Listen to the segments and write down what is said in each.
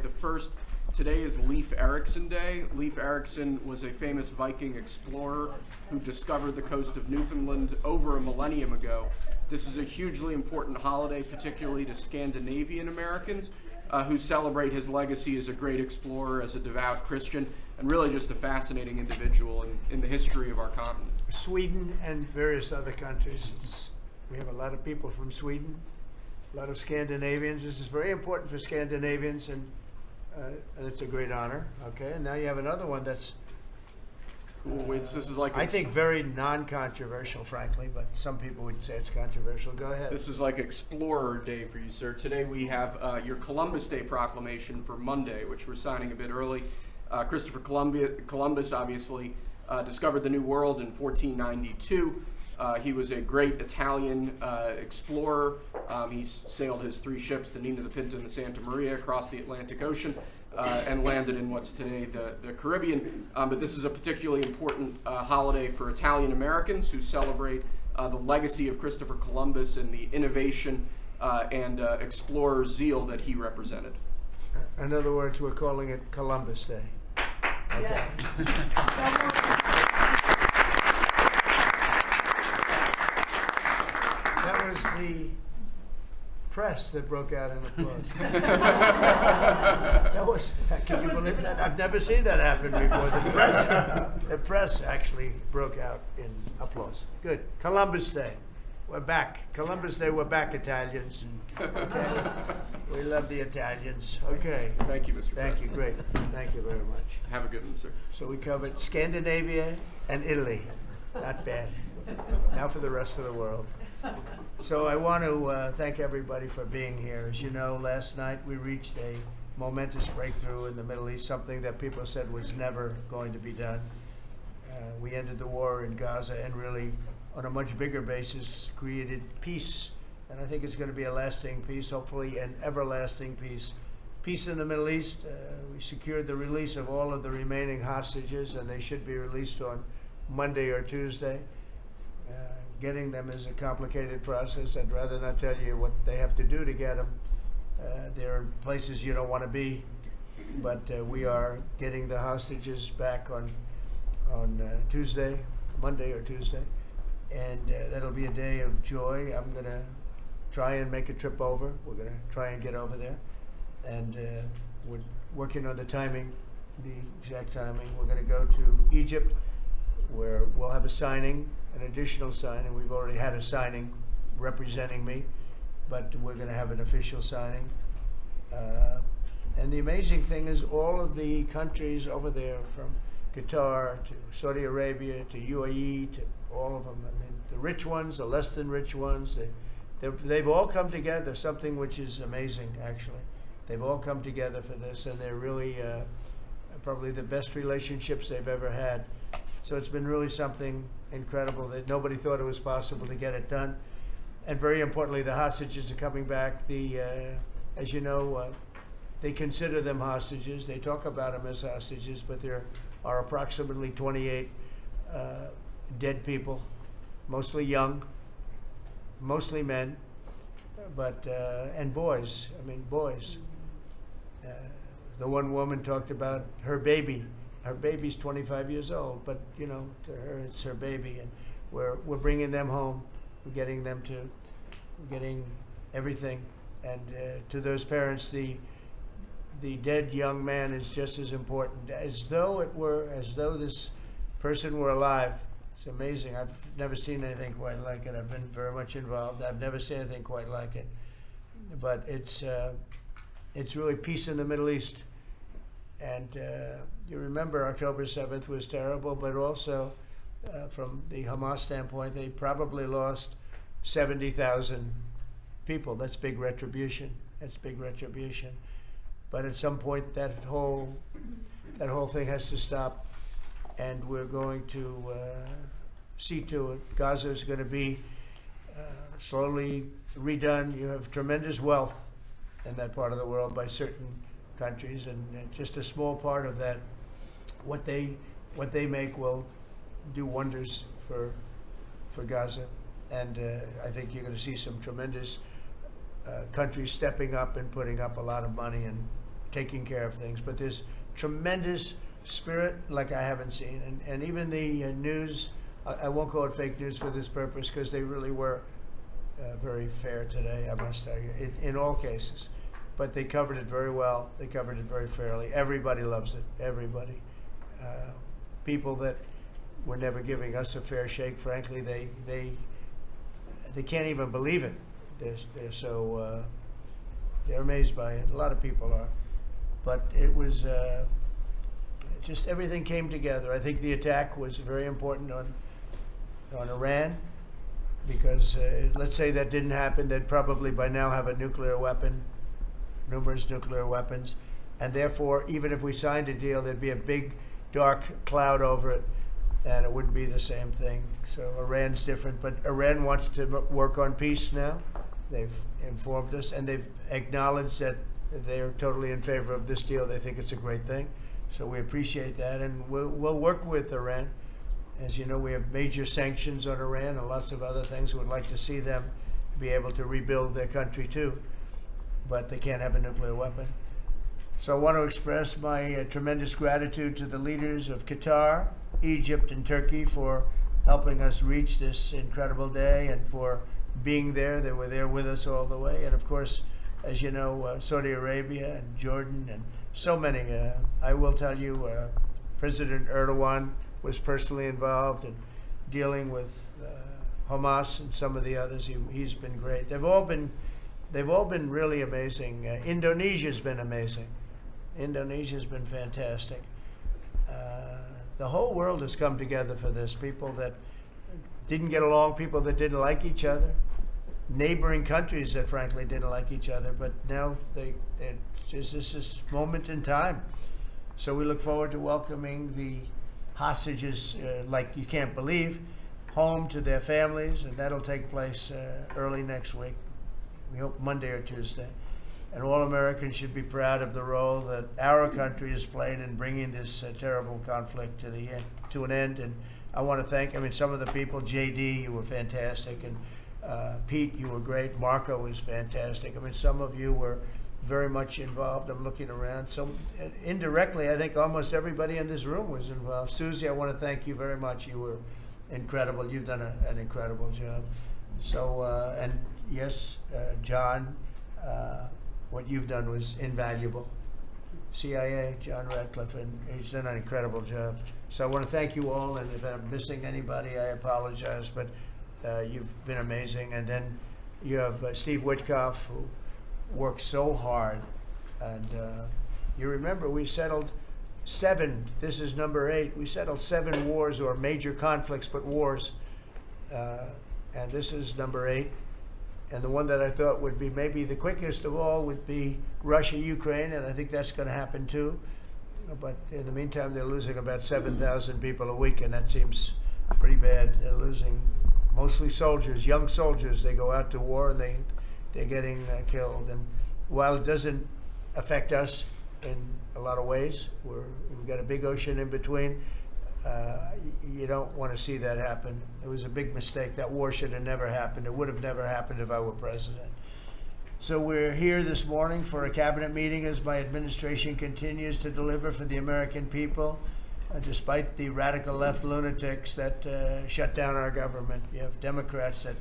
The first, today is Leif Erikson Day. Leif Erikson was a famous Viking explorer who discovered the coast of Newfoundland over a millennium ago. This is a hugely important holiday, particularly to Scandinavian Americans who celebrate his legacy as a great explorer, as a devout Christian, and really just a fascinating individual in the history of our continent. Sweden and various other countries. We have a lot of people from Sweden, a lot of Scandinavians. This is very important for Scandinavians, and it's a great honor. Okay, and now you have another one that's, This is like I think, very non-controversial, frankly, but some people would say it's controversial. Go ahead. This is like Explorer Day for you, sir. Today we have your Columbus Day proclamation for Monday, which we're signing a bit early. Christopher Columbus obviously discovered the New World in 1492. He was a great Italian explorer. He sailed his 3 ships, the Nina, the Pinta, and the Santa Maria, across the Atlantic Ocean and landed in what's today the Caribbean. But this is a particularly important holiday for Italian Americans who celebrate the legacy of Christopher Columbus and the innovation and explorer zeal that he represented. In other words, we're calling it Columbus Day. Okay. Yes. That was the press that broke out in applause. Can you believe that? I've never seen that happen before. The press actually broke out in applause. Good. Columbus Day. We're back. Columbus Day, we're back, Italians. Okay. We love the Italians. Okay. Thank you, Mr. Thank you. President. Great. Thank you very much. Have a good one, sir. So we covered Scandinavia and Italy. Not bad. Now for the rest of the world. So I want to thank everybody for being here. As you know, last night we reached a momentous breakthrough in the Middle East, something that people said was never going to be done. We ended the war in Gaza and really, on a much bigger basis, created peace. And I think it's going to be a lasting peace, hopefully an everlasting peace. Peace in the Middle East. We secured the release of all of the remaining hostages, and they should be released on Monday or Tuesday. Getting them is a complicated process. I'd rather not tell you what they have to do to get them. They're in places you don't want to be, but we are getting the hostages back on Tuesday, Monday or Tuesday, and that'll be a day of joy. I'm going to try and make a trip over. We're going to try and get over there, and we're working on the timing, the exact timing. We're going to go to Egypt, where we'll have a signing, an additional signing. We've already had a signing representing me, but we're going to have an official signing. And the amazing thing is all of the countries over there, from Qatar to Saudi Arabia to UAE to all of them, I mean, the rich ones, the less than rich ones, they've all come together, something which is amazing, actually. They've all come together for this, and they're really probably the best relationships they've ever had. So it's been really something incredible that nobody thought it was possible to get it done. And very importantly, the hostages are coming back. As you know, they consider them hostages. They talk about them as hostages, but there are approximately 28 dead people, mostly young, mostly men, but and boys. I mean, boys. The one woman talked about her baby. Her baby's 25 years old, but you know, to her it's her baby, and we're bringing them home. We're getting everything, and to those parents, the dead young man is just as important, as though this person were alive. It's amazing. I've never seen anything quite like it. I've been very much involved. I've never seen anything quite like it. But it's really peace in the Middle East. And you remember October 7th was terrible, but also from the Hamas standpoint, they probably lost 70,000 people. That's big retribution. That's big retribution. But at some point, that whole thing has to stop, and we're going to see to it. Gaza is going to be slowly redone. You have tremendous wealth in that part of the world by certain countries, and just a small part of that, what they make will do wonders for Gaza. And I think you're going to see some tremendous countries stepping up and putting up a lot of money and taking care of things. But there's tremendous spirit like I haven't seen. And even the news, I won't call it fake news for this purpose, because they really were very fair today, I must tell you, in all cases. But they covered it very well. They covered it very fairly. Everybody loves it. Everybody. People that were never giving us a fair shake, frankly, they can't even believe it. They're so they're amazed by it. A lot of people are. But it was just everything came together. I think the attack was very important on Iran, because let's say that didn't happen, they'd probably by now have a nuclear weapon, numerous nuclear weapons, and therefore even if we signed a deal, there'd be a big dark cloud over it, and it wouldn't be the same thing. So Iran's different, but Iran wants to work on peace now. They've informed us, and they've acknowledged that they're totally in favor of this deal. They think it's a great thing. So we appreciate that, and we'll work with Iran. As you know, we have major sanctions on Iran and lots of other things. We'd like to see them be able to rebuild their country too, but they can't have a nuclear weapon. So I want to express my tremendous gratitude to the leaders of Qatar, Egypt, and Turkey for helping us reach this incredible day and for being there. They were there with us all the way. And of course, as you know, Saudi Arabia and Jordan and so many. I will tell you, President Erdogan was personally involved in dealing with Hamas and some of the others. He's been great. They've all been really amazing. Indonesia's been amazing. Indonesia's been fantastic. The whole world has come together for this. People that didn't get along, people that didn't like each other, neighboring countries that frankly didn't like each other, but now it's just this moment in time. So we look forward to welcoming the hostages, like you can't believe, home to their families, and that'll take place early next week. We hope Monday or Tuesday. And all Americans should be proud of the role that our country has played in bringing this terrible conflict to an end. And I want to thank, some of the people. JD, you were fantastic, and Pete, you were great. Marco was fantastic. Some of you were very much involved. I'm looking around. So indirectly, I think almost everybody in this room was involved. Susie, I want to thank you very much. You were incredible. You've done an incredible job. So, and yes, John, what you've done was invaluable. CIA, John Radcliffe, and he's done an incredible job. So I want to thank you all, and if I'm missing anybody, I apologize, but you've been amazing. And then you have Steve Witkoff, who worked so hard. And you remember we settled 7, this is number 8, we settled 7 wars, or major conflicts, but wars. And this is number 8. And the one that I thought would be maybe the quickest of all would be Russia-Ukraine, and I think that's going to happen too. But in the meantime, they're losing about 7,000 people a week, and that seems pretty bad. They're losing mostly soldiers, young soldiers. They go out to war, and they're getting killed. And while it doesn't affect us in a lot of ways, we've got a big ocean in between, you don't want to see that happen. It was a big mistake. That war should have never happened. It would have never happened if I were president. So we're here this morning for a cabinet meeting as my administration continues to deliver for the American people, despite the radical left lunatics that shut down our government. You have Democrats that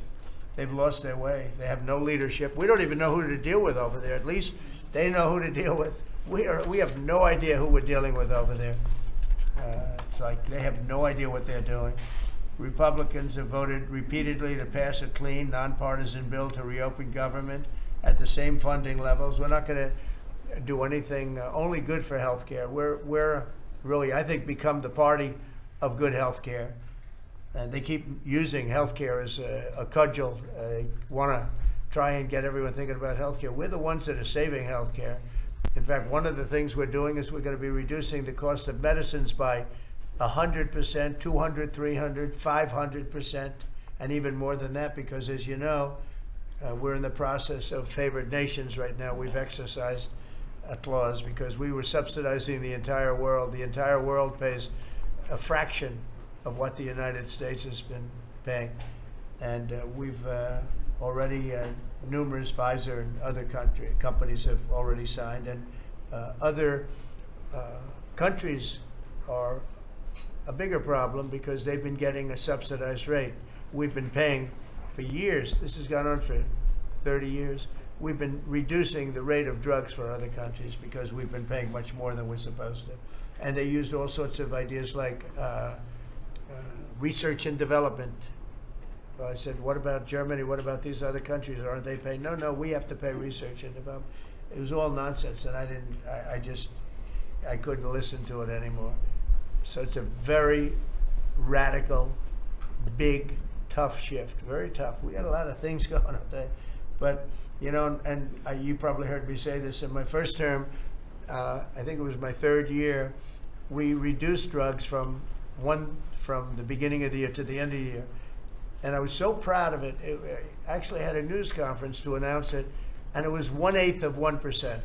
they've lost their way. They have no leadership. We don't even know who to deal with over there. At least they know who to deal with. We have no idea who we're dealing with over there. It's like they have no idea what they're doing. Republicans have voted repeatedly to pass a clean, nonpartisan bill to reopen government at the same funding levels. We're not going to do anything only good for health care. We're really, I think, become the party of good health care. And they keep using health care as a cudgel. They want to try and get everyone thinking about health care. We're the ones that are saving health care. In fact, one of the things we're doing is we're going to be reducing the cost of medicines by 100%, 200, 300, 500%, and even more than that, because as you know, we're in the process of favored nations right now. We've exercised a clause because we were subsidizing the entire world. The entire world pays a fraction of what the United States has been paying. And we've already, numerous Pfizer and other companies have already signed. And Other countries are a bigger problem because they've been getting a subsidized rate. We've been paying for years. This has gone on for 30 years. We've been reducing the rate of drugs for other countries because we've been paying much more than we're supposed to. And they used all sorts of ideas like research and development. I said, what about Germany? What about these other countries? Aren't they paying? No, we have to pay research and development. It was all nonsense, and I couldn't listen to it anymore. So it's a very radical, big, tough shift. Very tough. We got a lot of things going up there. But, you know, and you probably heard me say this in my first term, I think it was my third year, we reduced drugs from the beginning of the year to the end of the year. And I was so proud of it. I actually had a news conference to announce it, and it was 1/8 of 1%.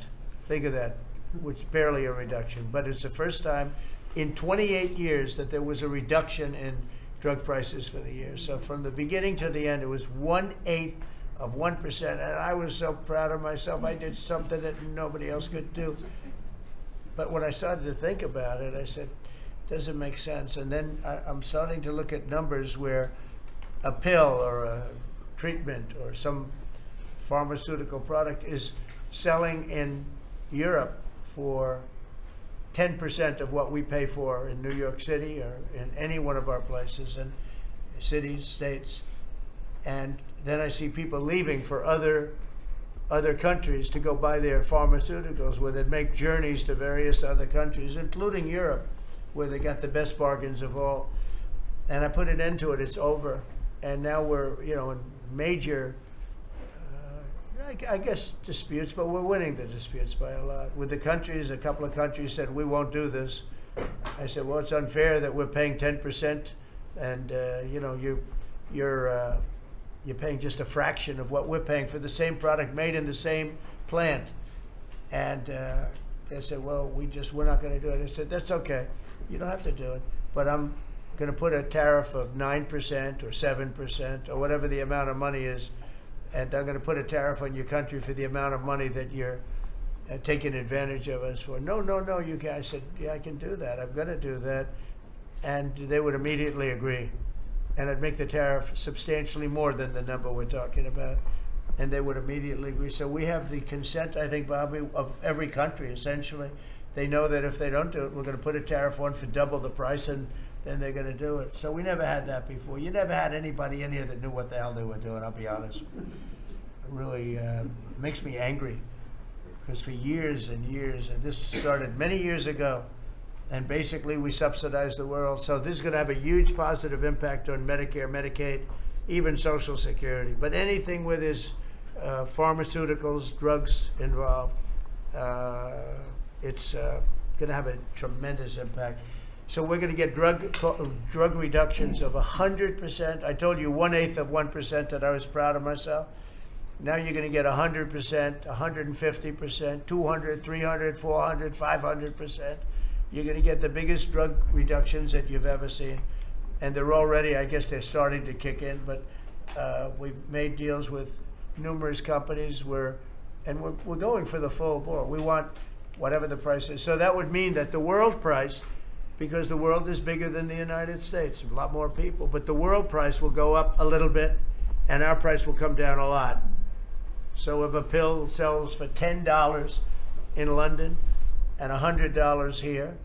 Think of that, which is barely a reduction. But it's the first time in 28 years that there was a reduction in drug prices for the year. So from the beginning to the end, it was 1/8 of 1%. And I was so proud of myself. I did something that nobody else could do. But when I started to think about it, I said, does it make sense? And then I'm starting to look at numbers where a pill or a treatment or some pharmaceutical product is selling in Europe for 10% of what we pay for in New York City or in any one of our places and cities, states. And then I see people leaving for other countries to go buy their pharmaceuticals, where they make journeys to various other countries, including Europe, where they got the best bargains of all. And I put an end to it. It's over. And now we're, in major, I guess, disputes, but we're winning the disputes by a lot. With the countries, a couple of countries said, we won't do this. I said, well, it's unfair that we're paying 10%, and, you're paying just a fraction of what we're paying for the same product made in the same plant. And they said, well, we're not going to do it. I said, that's okay. You don't have to do it. But I'm going to put a tariff of 9% or 7% or whatever the amount of money is, and I'm going to put a tariff on your country for the amount of money that you're taking advantage of us for. No, you can't. I said, yeah, I can do that. I'm going to do that. And they would immediately agree. And I'd make the tariff substantially more than the number we're talking about. And they would immediately agree. So we have the consent, I think, Bobby, of every country, essentially. They know that if they don't do it, we're going to put a tariff on for double the price, and then they're going to do it. So we never had that before. You never had anybody in here that knew what the hell they were doing, I'll be honest. It really makes me angry, because for years and years, and this started many years ago, and basically we subsidize the world. So this is going to have a huge positive impact on Medicare, Medicaid, even Social Security. But anything where there's pharmaceuticals, drugs involved, it's going to have a tremendous impact. So we're going to get drug reductions of 100%. I told you 1/8 of 1% that I was proud of myself. Now you're going to get 100%, 150%, 200, 300, 400, 500%. You're going to get the biggest drug reductions that you've ever seen. And they're already, I guess they're starting to kick in, but we've made deals with numerous companies and we're going for the full board. We want whatever the price is. So that would mean that the world price, because the world is bigger than the United States, a lot more people, but the world price will go up a little bit and our price will come down a lot. So if a pill sells for $10 in London and $100 here,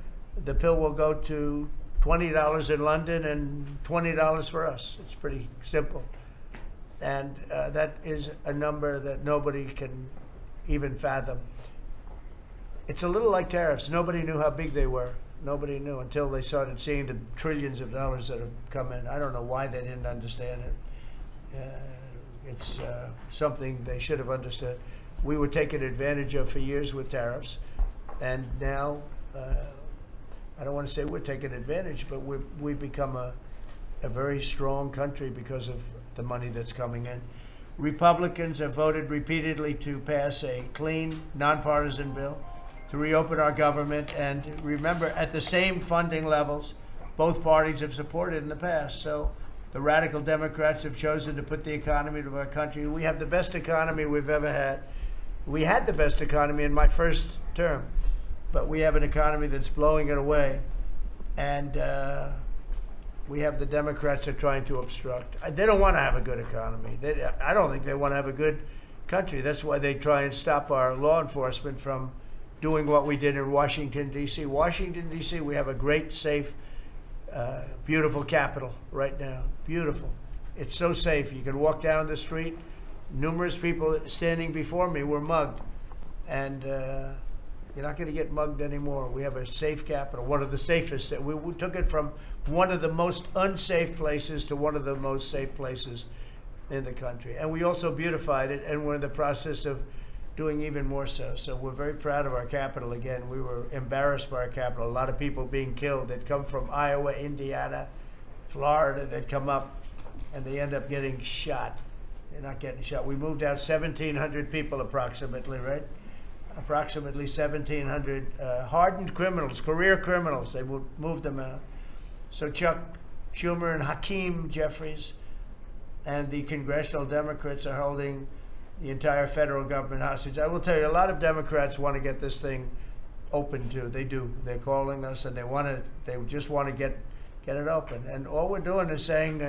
the pill will go to $20 in London and $20 for us. It's pretty simple. And that is a number that nobody can even fathom. It's a little like tariffs. Nobody knew how big they were. Nobody knew until they started seeing the trillions of dollars that have come in. I don't know why they didn't understand it. It's something they should have understood. We were taken advantage of for years with tariffs, and now I don't want to say we're taking advantage, but we've become a very strong country because of the money that's coming in. Republicans have voted repeatedly to pass a clean, nonpartisan bill to reopen our government, and remember, at the same funding levels both parties have supported in the past. So the radical Democrats have chosen to put the economy of our country. We have the best economy we've ever had. We had the best economy in my first term. but we have an economy that's blowing it away, and we have the Democrats that are trying to obstruct. They don't want to have a good economy. I don't think they want to have a good country. That's why they try and stop our law enforcement from doing what we did in Washington, D.C. Washington, D.C., we have a great, safe, beautiful capital right now. Beautiful. It's so safe. You can walk down the street. Numerous people standing before me were mugged. And you're not going to get mugged anymore. We have a safe capital, one of the safest. We took it from one of the most unsafe places to one of the most safe places in the country. And we also beautified it, and we're in the process of doing even more so. So we're very proud of our capital again. We were embarrassed by our capital. A lot of people being killed that come from Iowa, Indiana, Florida, that come up, and they end up getting shot. They're not getting shot. We moved out 1,700 people approximately, right? Approximately 1,700 hardened criminals, career criminals. They moved them out. So Chuck Schumer and Hakeem Jeffries and the congressional Democrats are holding the entire federal government hostage. I will tell you, a lot of Democrats want to get this thing open too. They do. They're calling us, and they just want to get it open. And all we're doing is saying,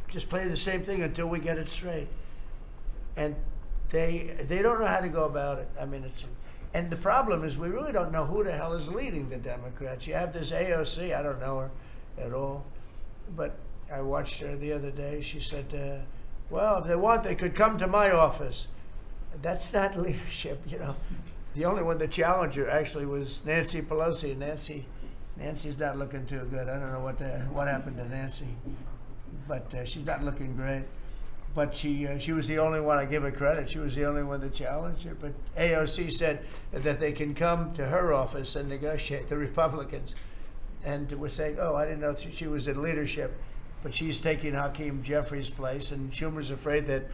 just play the same thing until we get it straight. And they don't know how to go about it. I mean, and the problem is we really don't know who the hell is leading the Democrats. You have this AOC. I don't know her at all, but I watched her the other day. She said, well, if they want, they could come to my office. That's not leadership, you know. The only one that challenged her actually was Nancy Pelosi. Nancy's not looking too good. I don't know what happened to Nancy, but she's not looking great. But she was the only one. I give her credit. She was the only one that challenged her. But AOC said that they can come to her office and negotiate, the Republicans. And we're saying, oh, I didn't know she was in leadership. But she's taking Hakeem Jeffries' place, and Schumer's afraid that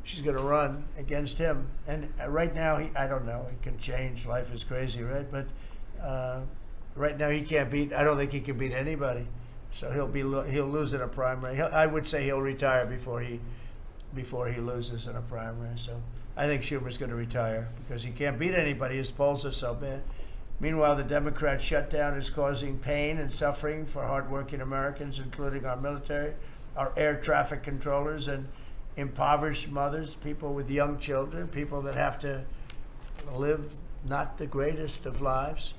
she's going to run against him. And right now, I don't know. It can change. Life is crazy, right? But right now, he can't beat. I don't think he can beat anybody. So he'll lose in a primary. I would say he'll retire before he loses in a primary. So I think Schumer's going to retire because he can't beat anybody. His polls are so bad. Meanwhile, the Democrat shutdown is causing pain and suffering for hardworking Americans, including our military, our air traffic controllers, and impoverished mothers, people with young children, people that have to live not the greatest of lives.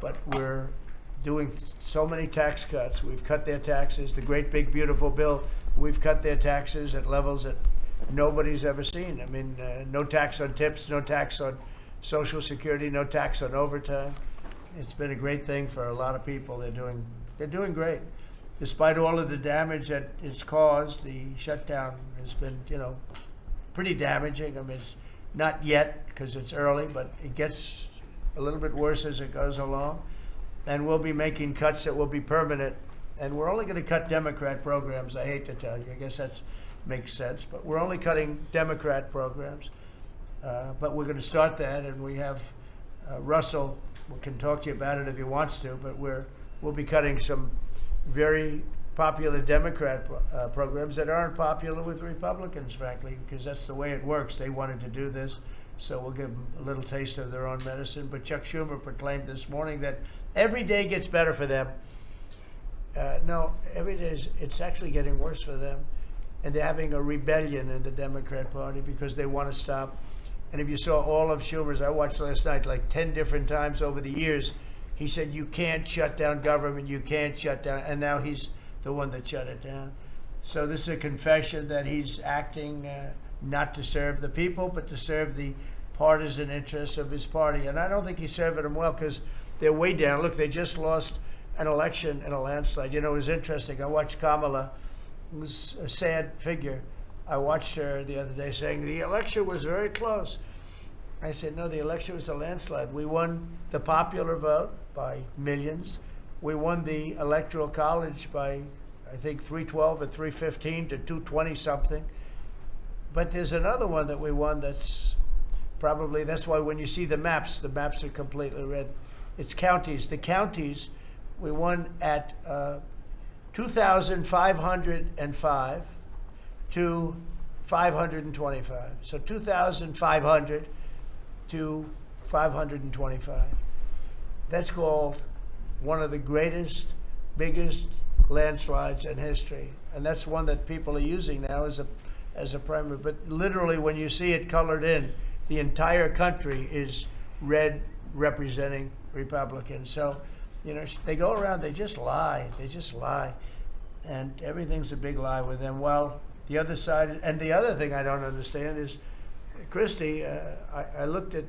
But we're doing so many tax cuts. We've cut their taxes. The great big beautiful bill, we've cut their taxes at levels that nobody's ever seen. I mean, no tax on tips, no tax on Social Security, no tax on overtime. It's been a great thing for a lot of people. They're doing great. Despite all of the damage that it's caused, the shutdown has been, pretty damaging. I mean, it's not yet because it's early, but it gets a little bit worse as it goes along. And we'll be making cuts that will be permanent. And we're only going to cut Democrat programs. I hate to tell you. I guess that makes sense. But we're only cutting Democrat programs. But we're going to start that, and we have Russell can talk to you about it if he wants to, but we'll be cutting some very popular Democrat programs that aren't popular with Republicans, frankly, because that's the way it works. They wanted to do this, so we'll give them a little taste of their own medicine. But Chuck Schumer proclaimed this morning that every day gets better for them. No, every day it's actually getting worse for them. And they're having a rebellion in the Democrat Party because they want to stop. And if you saw all of Schumer's, I watched last night like 10 different times over the years, he said, you can't shut down government, you can't shut down, and now he's the one that shut it down. So this is a confession that he's acting not to serve the people, but to serve the partisan interests of his party. And I don't think he's serving them well because they're way down. Look, they just lost an election in a landslide. It was interesting. I watched Kamala. It was a sad figure. I watched her the other day saying the election was very close. I said, no, the election was a landslide. We won the popular vote by millions. We won the Electoral College by, I think, 312 or 315 to 220 something. But there's another one that we won that's why when you see the maps are completely red. It's counties. The counties, we won at 2,505 to 525. So 2,500 to 525. That's called one of the greatest, biggest landslides in history. And that's one that people are using now as a primary. But literally, when you see it colored in, the entire country is red representing Republicans. So, you know, they go around, they just lie. They just lie. And everything's a big lie with them. Well, the other side, and the other thing I don't understand is, Christie, I looked at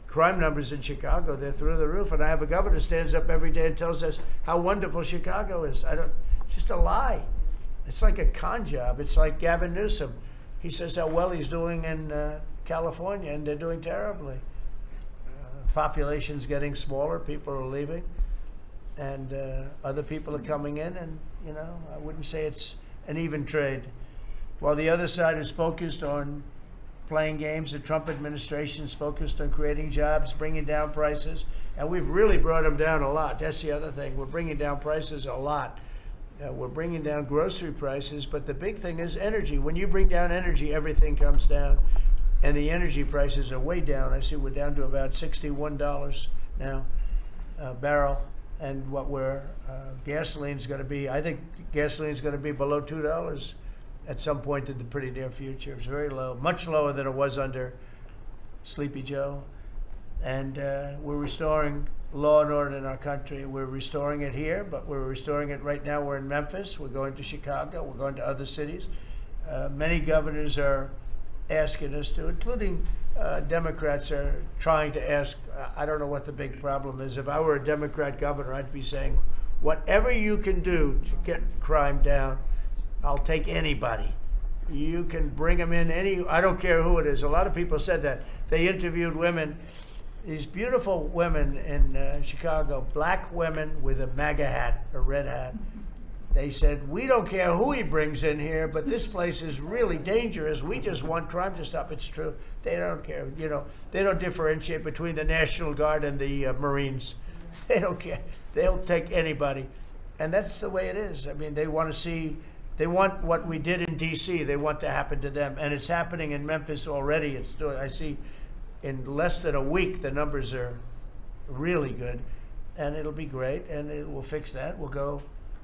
crime numbers in Chicago. They're through the roof. And I have a governor who stands up every day and tells us how wonderful Chicago is. Just a lie. It's like a con job. It's like Gavin Newsom. He says how well he's doing in California, and they're doing terribly. Population's getting smaller. People are leaving. And other people are coming in. And, you know, I wouldn't say it's an even trade. While the other side is focused on playing games, the Trump administration is focused on creating jobs, bringing down prices, and we've really brought them down a lot. That's the other thing. We're bringing down prices a lot. We're bringing down grocery prices, but the big thing is energy. When you bring down energy, everything comes down, and the energy prices are way down. I see we're down to about $61 now a barrel, and what gasoline's going to be, I think gasoline's going to be below $2 at some point in the pretty near future. It's very low, much lower than it was under Sleepy Joe. And we're restoring law and order in our country. We're restoring it here, but we're restoring it right now. We're in Memphis. We're going to Chicago. We're going to other cities. Many governors are asking us to, including Democrats are trying to ask. I don't know what the big problem is. If I were a Democrat governor, I'd be saying, whatever you can do to get crime down, I'll take anybody. You can bring them in I don't care who it is. A lot of people said that. They interviewed women, these beautiful women in Chicago, black women with a MAGA hat, a red hat. They said, we don't care who he brings in here, but this place is really dangerous. We just want crime to stop. It's true. They don't care. You know, they don't differentiate between the National Guard and the Marines. They don't care. They'll take anybody. And that's the way it is. I mean, they want what we did in D.C., they want to happen to them. And it's happening in Memphis already. I see in less than a week, the numbers are really good. And it'll be great, and we'll fix that. We'll go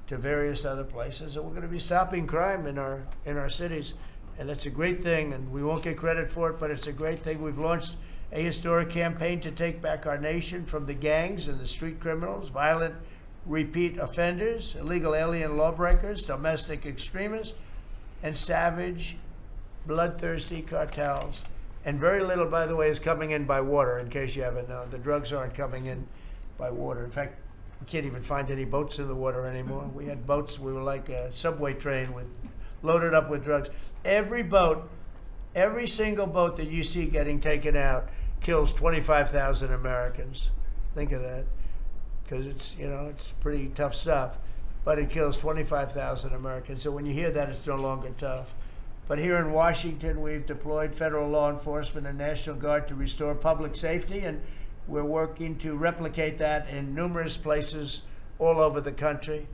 to various other places, and we're going to be stopping crime in our cities. And that's a great thing, and we won't get credit for it, but it's a great thing. We've launched a historic campaign to take back our nation from the gangs and the street criminals, violent repeat offenders, illegal alien lawbreakers, domestic extremists, and savage, bloodthirsty cartels. And very little, by the way, is coming in by water, in case you haven't known. The drugs aren't coming in by water. In fact, we can't even find any boats in the water anymore. We had boats, we were like a subway train loaded up with drugs. Every single boat that you see getting taken out kills 25,000 Americans. Think of that. Because it's pretty tough stuff, but it kills 25,000 Americans. So when you hear that, it's no longer tough. But here in Washington, we've deployed federal law enforcement and National Guard to restore public safety, and we're working to replicate that in numerous places all over the country.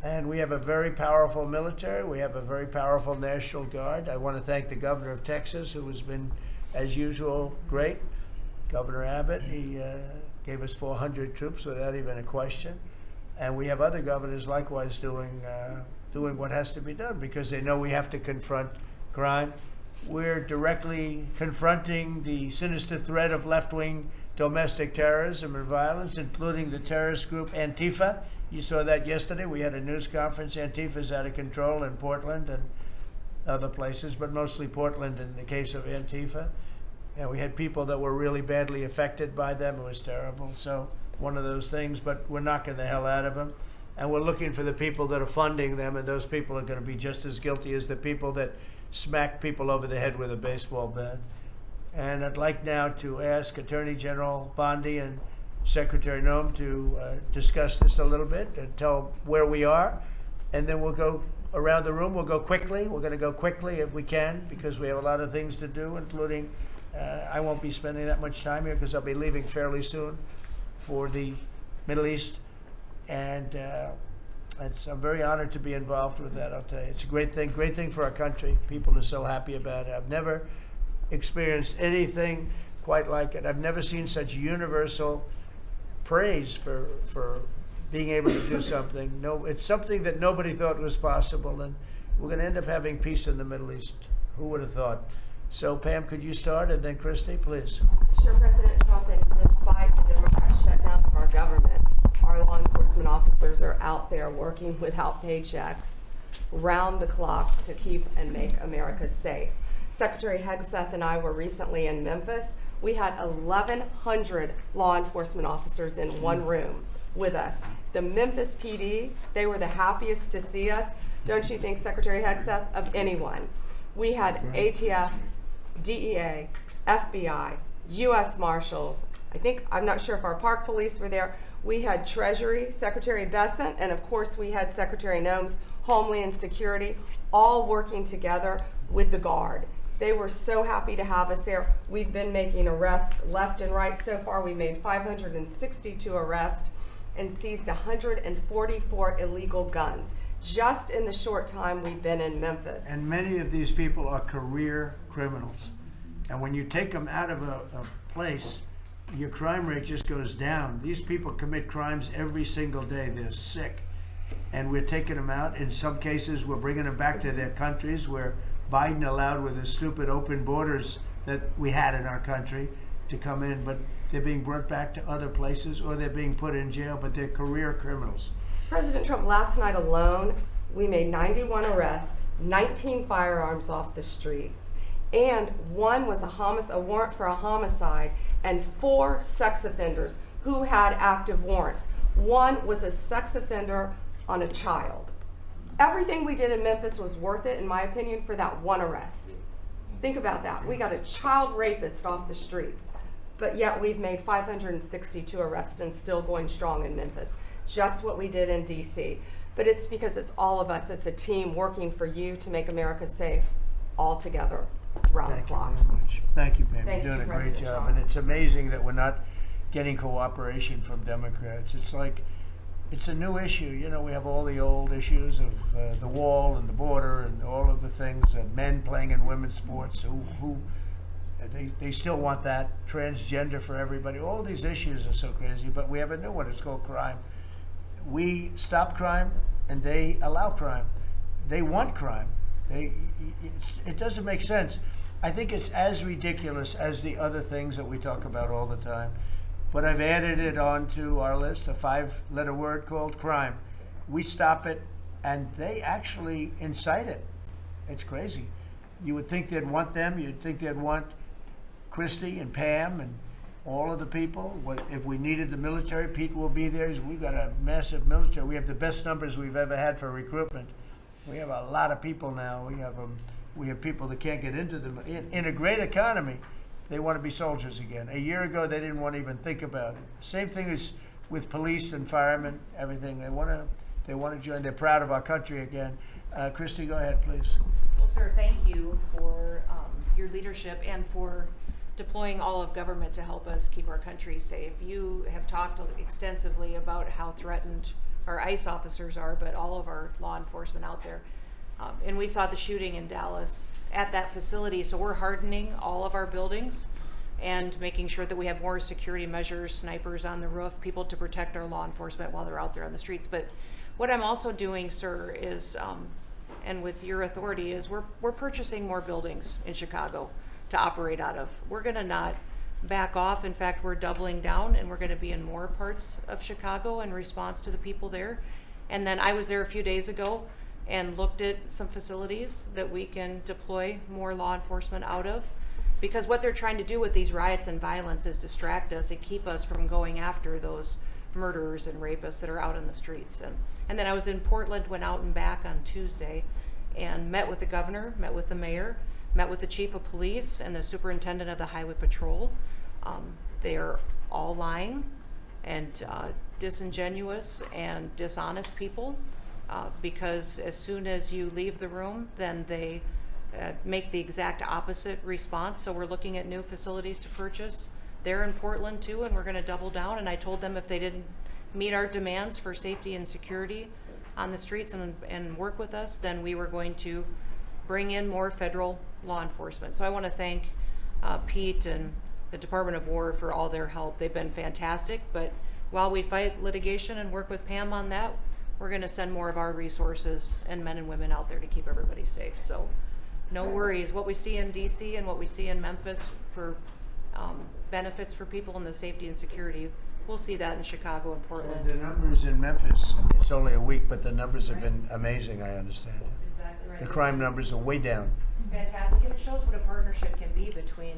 And we have a very powerful military. We have a very powerful National Guard. I want to thank the governor of Texas, who has been, as usual, great. Governor Abbott, he gave us 400 troops without even a question. And we have other governors likewise doing what has to be done, because they know we have to confront crime. We're directly confronting the sinister threat of left-wing domestic terrorism and violence, including the terrorist group Antifa. You saw that yesterday. We had a news conference. Antifa's out of control in Portland and other places, but mostly Portland in the case of Antifa. And we had people that were really badly affected by them. It was terrible. So one of those things, but we're knocking the hell out of them. And we're looking for the people that are funding them, and those people are going to be just as guilty as the people that smack people over the head with a baseball bat. And I'd like now to ask Attorney General Bondi and Secretary Noem to discuss this a little bit and tell where we are. And then we'll go around the room. We'll go quickly. We're going to go quickly if we can, because we have a lot of things to do, including I won't be spending that much time here because I'll be leaving fairly soon for the Middle East. And I'm very honored to be involved with that, I'll tell you. It's a great thing for our country. People are so happy about it. I've never experienced anything quite like it. I've never seen such universal praise for being able to do something. No, it's something that nobody thought was possible, and we're going to end up having peace in the Middle East. Who would have thought? So, Pam, could you start, and then Christy, please. Sure, President Trump, and despite the Democrat shutdown of our government, our law enforcement officers are out there working without paychecks, round the clock, to keep and make America safe. Secretary Hegseth and I were recently in Memphis. We had 1,100 law enforcement officers in one room with us. The Memphis PD, they were the happiest to see us, don't you think, Secretary Hegseth, of anyone. We had ATF, DEA, FBI, U.S. Marshals. I'm not sure if our park police were there. We had Treasury, Secretary Bessent, and of course we had Secretary Noem's Homeland Security, all working together with the Guard. They were so happy to have us there. We've been making arrests left and right. So far, we made 562 arrests and seized 144 illegal guns, just in the short time we've been in Memphis. And many of these people are career criminals. And when you take them out of a place, your crime rate just goes down. These people commit crimes every single day. They're sick. And we're taking them out. In some cases, we're bringing them back to their countries where Biden allowed, with the stupid open borders that we had in our country, to come in. But they're being brought back to other places, or they're being put in jail, but they're career criminals. President Trump, last night alone, we made 91 arrests, 19 firearms off the streets, and one was a warrant for a homicide, and 4 sex offenders who had active warrants. One was a sex offender on a child. Everything we did in Memphis was worth it, in my opinion, for that one arrest. Think about that. We got a child rapist off the streets, but yet we've made 562 arrests and still going strong in Memphis. Just what we did in DC. But it's because it's all of us. It's a team working for you to make America safe, all together, around the clock. Thank you very much. Thank you, Pam. Thank You're doing you, a great President job. Trump. And it's amazing that we're not getting cooperation from Democrats. It's like, it's a new issue. You know, we have all the old issues of the wall and the border and all of the things, men playing in women's sports, they still want that, transgender for everybody. All these issues are so crazy, but we have a new one. It's called crime. We stop crime, and they allow crime. They want crime. It doesn't make sense. I think it's as ridiculous as the other things that we talk about all the time. But I've added it onto our list, a 5-letter word called crime. We stop it, and they actually incite it. It's crazy. You would think they'd want them. You'd think they'd want Christy and Pam and all of the people. If we needed the military, Pete will be there. We've got a massive military. We have the best numbers we've ever had for recruitment. We have a lot of people now. We have people that can't get into them. In a great economy, they want to be soldiers again. A year ago, they didn't want to even think about it. Same thing as with police and firemen, everything. They want to join. They're proud of our country again. Christy, go ahead, please. Well, sir, thank you for your leadership and for deploying all of government to help us keep our country safe. You have talked extensively about how threatened our ICE officers are, but all of our law enforcement out there. And we saw the shooting in Dallas at that facility, so we're hardening all of our buildings and making sure that we have more security measures, snipers on the roof, people to protect our law enforcement while they're out there on the streets. But what I'm also doing, sir, is, and with your authority, is we're purchasing more buildings in Chicago to operate out of. We're gonna not back off. In fact, we're doubling down, and we're gonna be in more parts of Chicago in response to the people there. And then I was there a few days ago and looked at some facilities that we can deploy more law enforcement out of, because what they're trying to do with these riots and violence is distract us and keep us from going after those murderers and rapists that are out in the streets. And then I was in Portland, went out and back on Tuesday and met with the governor, met with the mayor, met with the chief of police and the superintendent of the highway patrol. They're all lying and disingenuous and dishonest people. Because as soon as you leave the room, then they make the exact opposite response. So we're looking at new facilities to purchase. They're in Portland too, and we're going to double down. And I told them if they didn't meet our demands for safety and security on the streets and work with us, then we were going to bring in more federal law enforcement. So I want to thank Pete and the Department of War for all their help. They've been fantastic, but while we fight litigation and work with Pam on that, we're going to send more of our resources and men and women out there to keep everybody safe. So no worries. What we see in DC and what we see in Memphis for benefits for people in the safety and security, we'll see that in Chicago and Portland. The numbers in Memphis, it's only a week, but the numbers have been amazing, I understand. That's exactly right. The crime numbers are way down. Fantastic, and it shows what a partnership can be between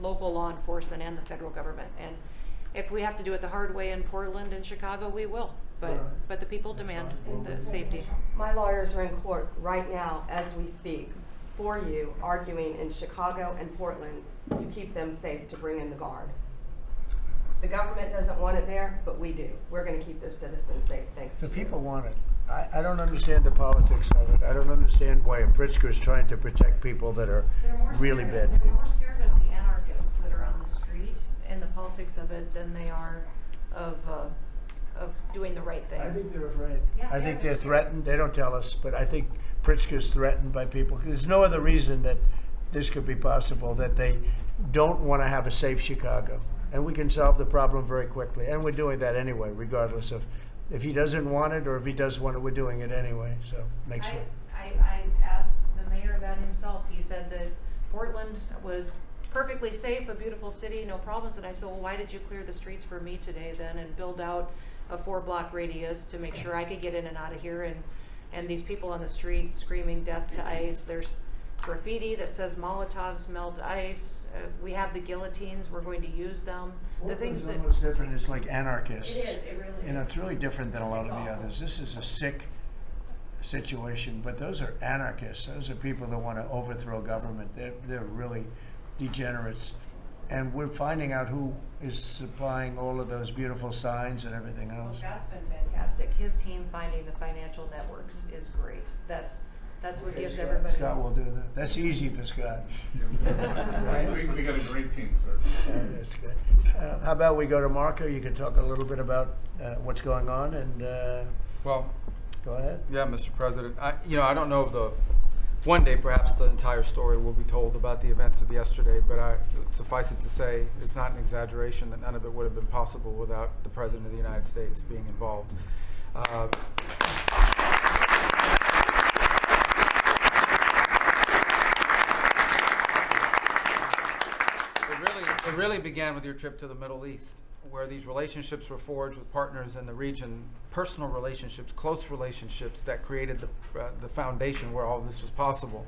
local law enforcement and the federal government. And if we have to do it the hard way in Portland and Chicago, we will. But the people demand the safety. My lawyers are in court right now as we speak for you, arguing in Chicago and Portland to keep them safe, to bring in the guard. The government doesn't want it there, but we do. We're going to keep their citizens safe, thanks to The you. people want it. I don't understand the politics of it. I don't understand why Pritzker is trying to protect people that are really bad They're people. more scared of the anarchists that are on the street and the politics of it than they are of doing the right thing. I think they're afraid. Yeah, I they think are. they're threatened. They don't tell us, but I think Pritzker's threatened by people. There's no other reason that this could be possible, that they don't want to have a safe Chicago. And we can solve the problem very quickly. And we're doing that anyway, regardless of if he doesn't want it or if he does want it, we're doing it anyway. So make sure. I asked the mayor that himself. He said that Portland was perfectly safe, a beautiful city, no problems. And I said, well, why did you clear the streets for me today then and build out a 4-block radius to make sure I could get in and out of here? And these people on the street screaming death to ICE. There's graffiti that says Molotovs melt ICE. We have the guillotines. We're going to use them. The things It's that almost different. It's like anarchists. It is, it really You know, is. it's really different than a lot of the others. This is a sick situation, but those are anarchists. Those are people that want to overthrow government. They're really degenerates. And we're finding out who is supplying all of those beautiful signs and everything Well, else. Scott's been fantastic. His team finding the financial networks is great. That's what gives everybody. Scott will do that. That's easy for Scott. We got a great team, sir. That's good. How about we go to Marco? You could talk a little bit about what's going on, and Well, go ahead. yeah, Mr. President. I don't know if one day perhaps the entire story will be told about the events of yesterday, but suffice it to say, it's not an exaggeration that none of it would have been possible without the President of the United States being involved. It really began with your trip to the Middle East, where these relationships were forged with partners in the region, personal relationships, close relationships that created the foundation where all of this was possible.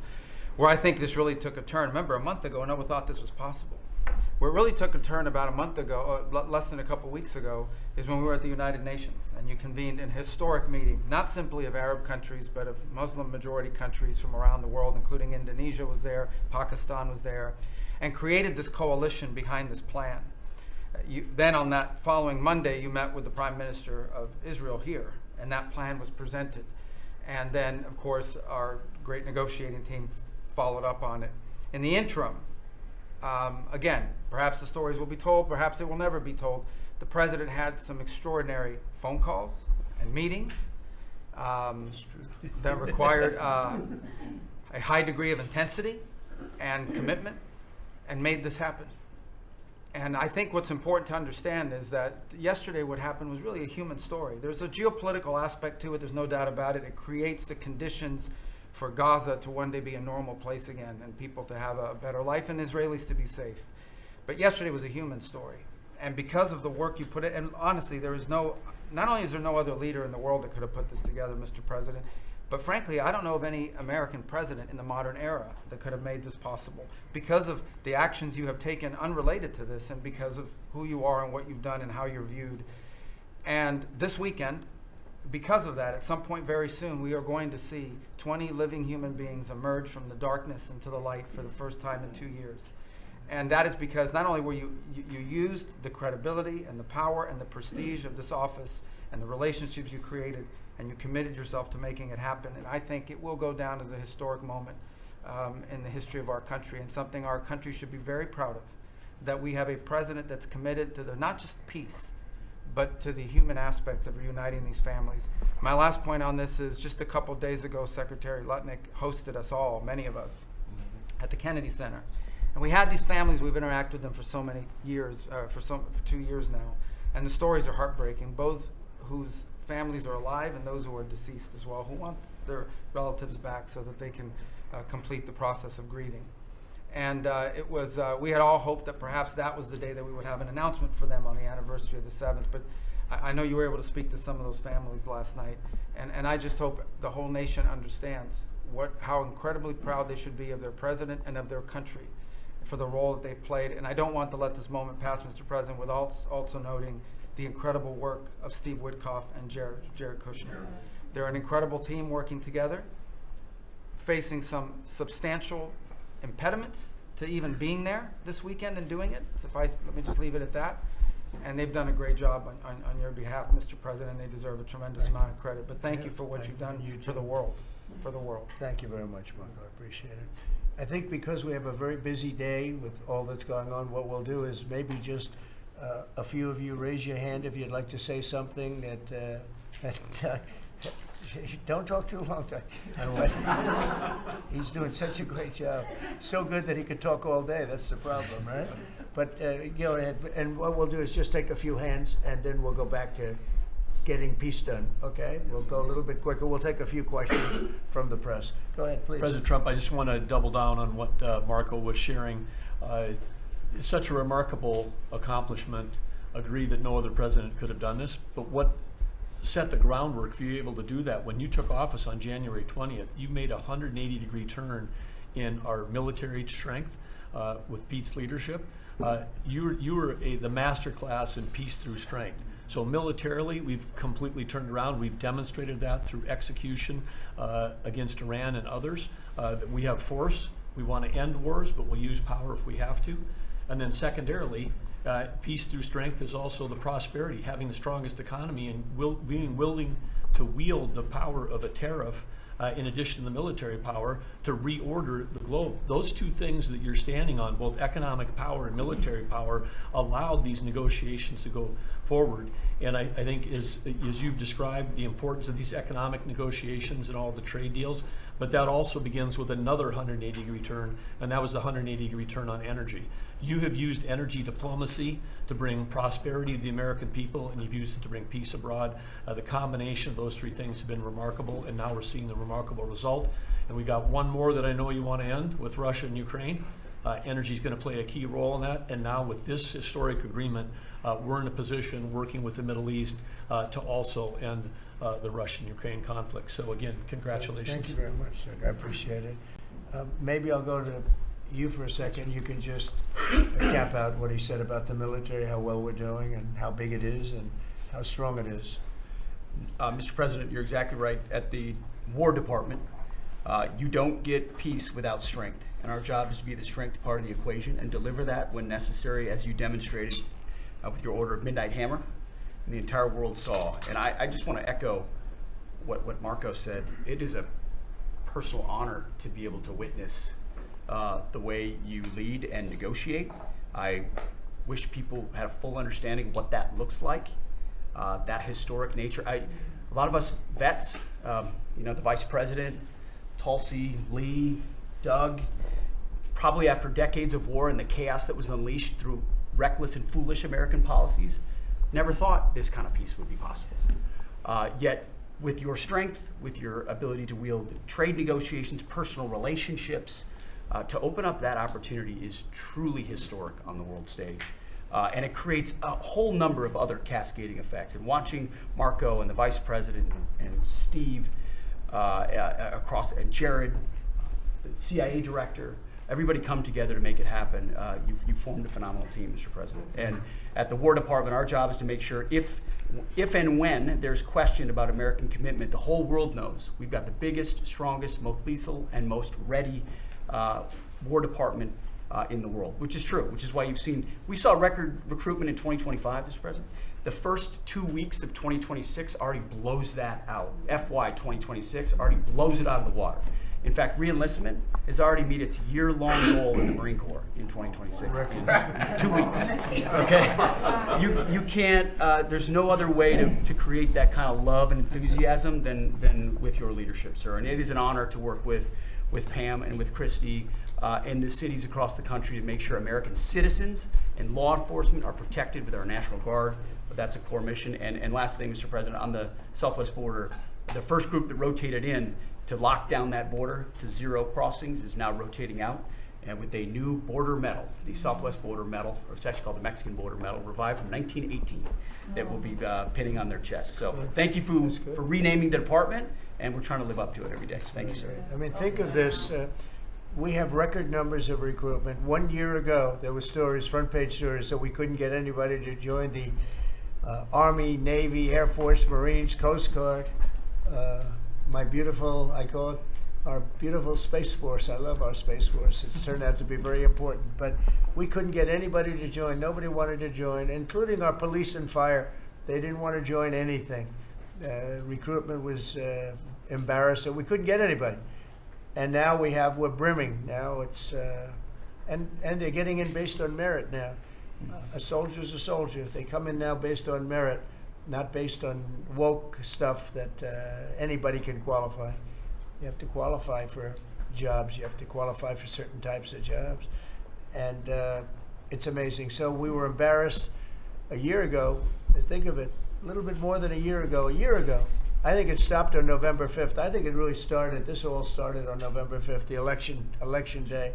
Where I think this really took a turn. Remember, a month ago, no one thought this was possible. Where it really took a turn about a month ago, less than a couple weeks ago, is when we were at the United Nations, and you convened an historic meeting, not simply of Arab countries, but of Muslim majority countries from around the world, including Indonesia was there, Pakistan was there, and created this coalition behind this plan. Then on that following Monday, you met with the Prime Minister of Israel here, and that plan was presented. And then, of course, our great negotiating team followed up on it. In the interim, again, perhaps the stories will be told, perhaps they will never be told. The President had some extraordinary phone calls and meetings that required a high degree of intensity and commitment, and made this happen. And I think what's important to understand is that yesterday what happened was really a human story. There's a geopolitical aspect to it, there's no doubt about it. It creates the conditions for Gaza to one day be a normal place again, and people to have a better life, and Israelis to be safe. But yesterday was a human story. And because of the work you put in, and honestly, not only is there no other leader in the world that could have put this together, Mr. President, but frankly, I don't know of any American president in the modern era that could have made this possible because of the actions you have taken unrelated to this, and because of who you are and what you've done and how you're viewed. And this weekend, because of that, at some point very soon, we are going to see 20 living human beings emerge from the darkness into the light for the first time in 2 years. And that is because not only were you used the credibility and the power and the prestige of this office and the relationships you created, and you committed yourself to making it happen. And I think it will go down as a historic moment in the history of our country, and something our country should be very proud of, that we have a president that's committed to not just peace, but to the human aspect of reuniting these families. My last point on this is just a couple days ago, Secretary Lutnick hosted us all, many of us, at the Kennedy Center. And we had these families, we've interacted with them for so many years, for 2 years now. And the stories are heartbreaking, both whose families are alive and those who are deceased as well, who want their relatives back so that they can complete the process of grieving. And it was, we had all hoped that perhaps that was the day that we would have an announcement for them on the anniversary of the 7th. But I know you were able to speak to some of those families last night. And I just hope the whole nation understands how incredibly proud they should be of their president and of their country for the role that they've played. And I don't want to let this moment pass, Mr. President, without also noting the incredible work of Steve Witkoff and Jared Kushner. They're an incredible team working together, facing some substantial impediments to even being there this weekend and doing it. Let me just leave it at that. And they've done a great job on your behalf, Mr. President. They deserve a tremendous amount of credit. But thank you for what you've done for the world. For the world. Thank you very much, Marco. I appreciate it. I think because we have a very busy day with all that's going on, what we'll do is maybe just a few of you raise your hand if you'd like to say something that don't talk too long, Doug. But he's doing such a great job. So good that he could talk all day. That's the problem, right? But go ahead. And what we'll do is just take a few hands, and then we'll go back to getting peace done, okay? We'll go a little bit quicker. We'll take a few questions from the press. Go ahead, please. President Trump, I just want to double down on what Marco was sharing. It's such a remarkable accomplishment. Agree that no other president could have done this, but what set the groundwork for you able to do that? When you took office on January 20th, you made a 180-degree turn in our military strength with Pete's leadership. You were the master class in peace through strength. So militarily, we've completely turned around. We've demonstrated that through execution against Iran and others, that we have force. We want to end wars, but we'll use power if we have to. And then secondarily, peace through strength is also the prosperity, having the strongest economy and being willing to wield the power of a tariff in addition to the military power to reorder the globe. Those two things that you're standing on, both economic power and military power, allowed these negotiations to go forward. And I think as you've described the importance of these economic negotiations and all the trade deals, but that also begins with another 180-degree turn, and that was the 180-degree turn on energy. You have used energy diplomacy to bring prosperity to the American people, and you've used it to bring peace abroad. The combination of those three things have been remarkable, and now we're seeing the remarkable result. And we got one more that I know you want to end with Russia and Ukraine. Energy is going to play a key role in that, and now with this historic agreement, we're in a position working with the Middle East to also end the Russian-Ukraine conflict. So again, congratulations. Thank you very much, Doug. I appreciate it. Maybe I'll go to you for a second. You can just cap out what he said about the military, how well we're doing, and how big it is, and how strong it is. Mr. President, you're exactly right. At the War Department, you don't get peace without strength. And our job is to be the strength part of the equation and deliver that when necessary, as you demonstrated with your Order of Midnight Hammer, and the entire world saw. And I just want to echo what Marco said. It is a personal honor to be able to witness the way you lead and negotiate. I wish people had a full understanding of what that looks like, that historic nature. A lot of us vets, the Vice President, Tulsi, Lee, Doug, probably after decades of war and the chaos that was unleashed through reckless and foolish American policies, never thought this kind of peace would be possible. Yet, with your strength, with your ability to wield trade negotiations, personal relationships, to open up that opportunity is truly historic on the world stage. And it creates a whole number of other cascading effects. And watching Marco and the Vice President and Steve and Jared, the CIA director, everybody come together to make it happen. You've formed a phenomenal team, Mr. President. And at the War Department, our job is to make sure if and when there's question about American commitment, the whole world knows we've got the biggest, strongest, most lethal, and most ready War Department in the world, which is true, which is why we saw record recruitment in 2025, Mr. President. The first 2 weeks of 2026 already blows that out. FY 2026 already blows it out of the water. In fact, re-enlistment has already met its year-long goal in the Marine Corps in 2026. In 2 weeks. Okay? You can't, there's no other way to create that kind of love and enthusiasm than with your leadership, sir. And it is an honor to work with Pam and with Christy in the cities across the country to make sure American citizens and law enforcement are protected with our National Guard. But that's a core mission. And last thing, Mr. President, on the southwest border, the first group that rotated in to lock down that border to 0 crossings is now rotating out. And with a new border medal, the Southwest Border Medal, or it's actually called the Mexican Border Medal, revived from 1918, that will be pinning on their chest. So thank you for renaming the department, and we're trying to live up to it every day. Thank you, sir. I mean, think of this. We have record numbers of recruitment. 1 year ago, there were stories, front page stories, that we couldn't get anybody to join the Army, Navy, Air Force, Marines, Coast Guard. My beautiful, I call it our beautiful Space Force. I love our Space Force. It's turned out to be very important. But we couldn't get anybody to join. Nobody wanted to join, including our police and fire. They didn't want to join anything. Recruitment was embarrassing. We couldn't get anybody. And now we're brimming. Now it's, and they're getting in based on merit now. A soldier's a soldier. They come in now based on merit, not based on woke stuff that anybody can qualify. You have to qualify for jobs. You have to qualify for certain types of jobs. And it's amazing. So we were embarrassed a year ago. Think of it, a little bit more than a year ago. I think it stopped on November 5th. I think it really started, this all started on November 5th, the election day.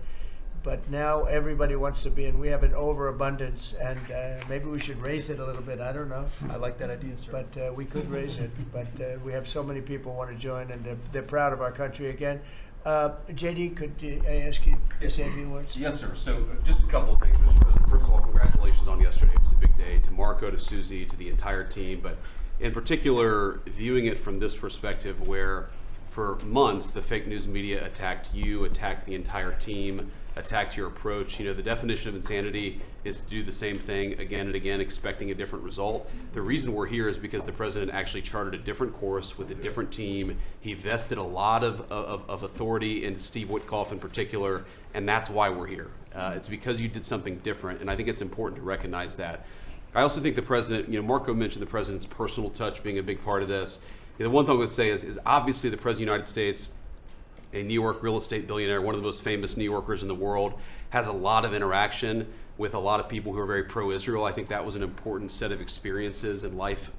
But now everybody wants to be in. We have an overabundance, and maybe we should raise it a little bit. I don't know. I like that idea, sir. But we could raise it. But we have so many people want to join, and they're proud of our country again. JD, could I ask you to say a few words? Yes, sir. So just a couple of things, Mr. President. First of all, congratulations on yesterday. It was a big day to Marco, to Susie, to the entire team. But in particular, viewing it from this perspective, where for months the fake news media attacked you, attacked the entire team, attacked your approach. You know, the definition of insanity is to do the same thing again and again, expecting a different result. The reason we're here is because the president actually charted a different course with a different team. He vested a lot of authority into Steve Witkoff in particular, and that's why we're here. It's because you did something different, and I think it's important to recognize that. I also think the president, you know, Marco mentioned the president's personal touch being a big part of this. You know, the one thing I would say is obviously the president of the United States, a New York real estate billionaire, one of the most famous New Yorkers in the world, has a lot of interaction with a lot of people who are very pro-Israel. I think that was an important set of experiences and life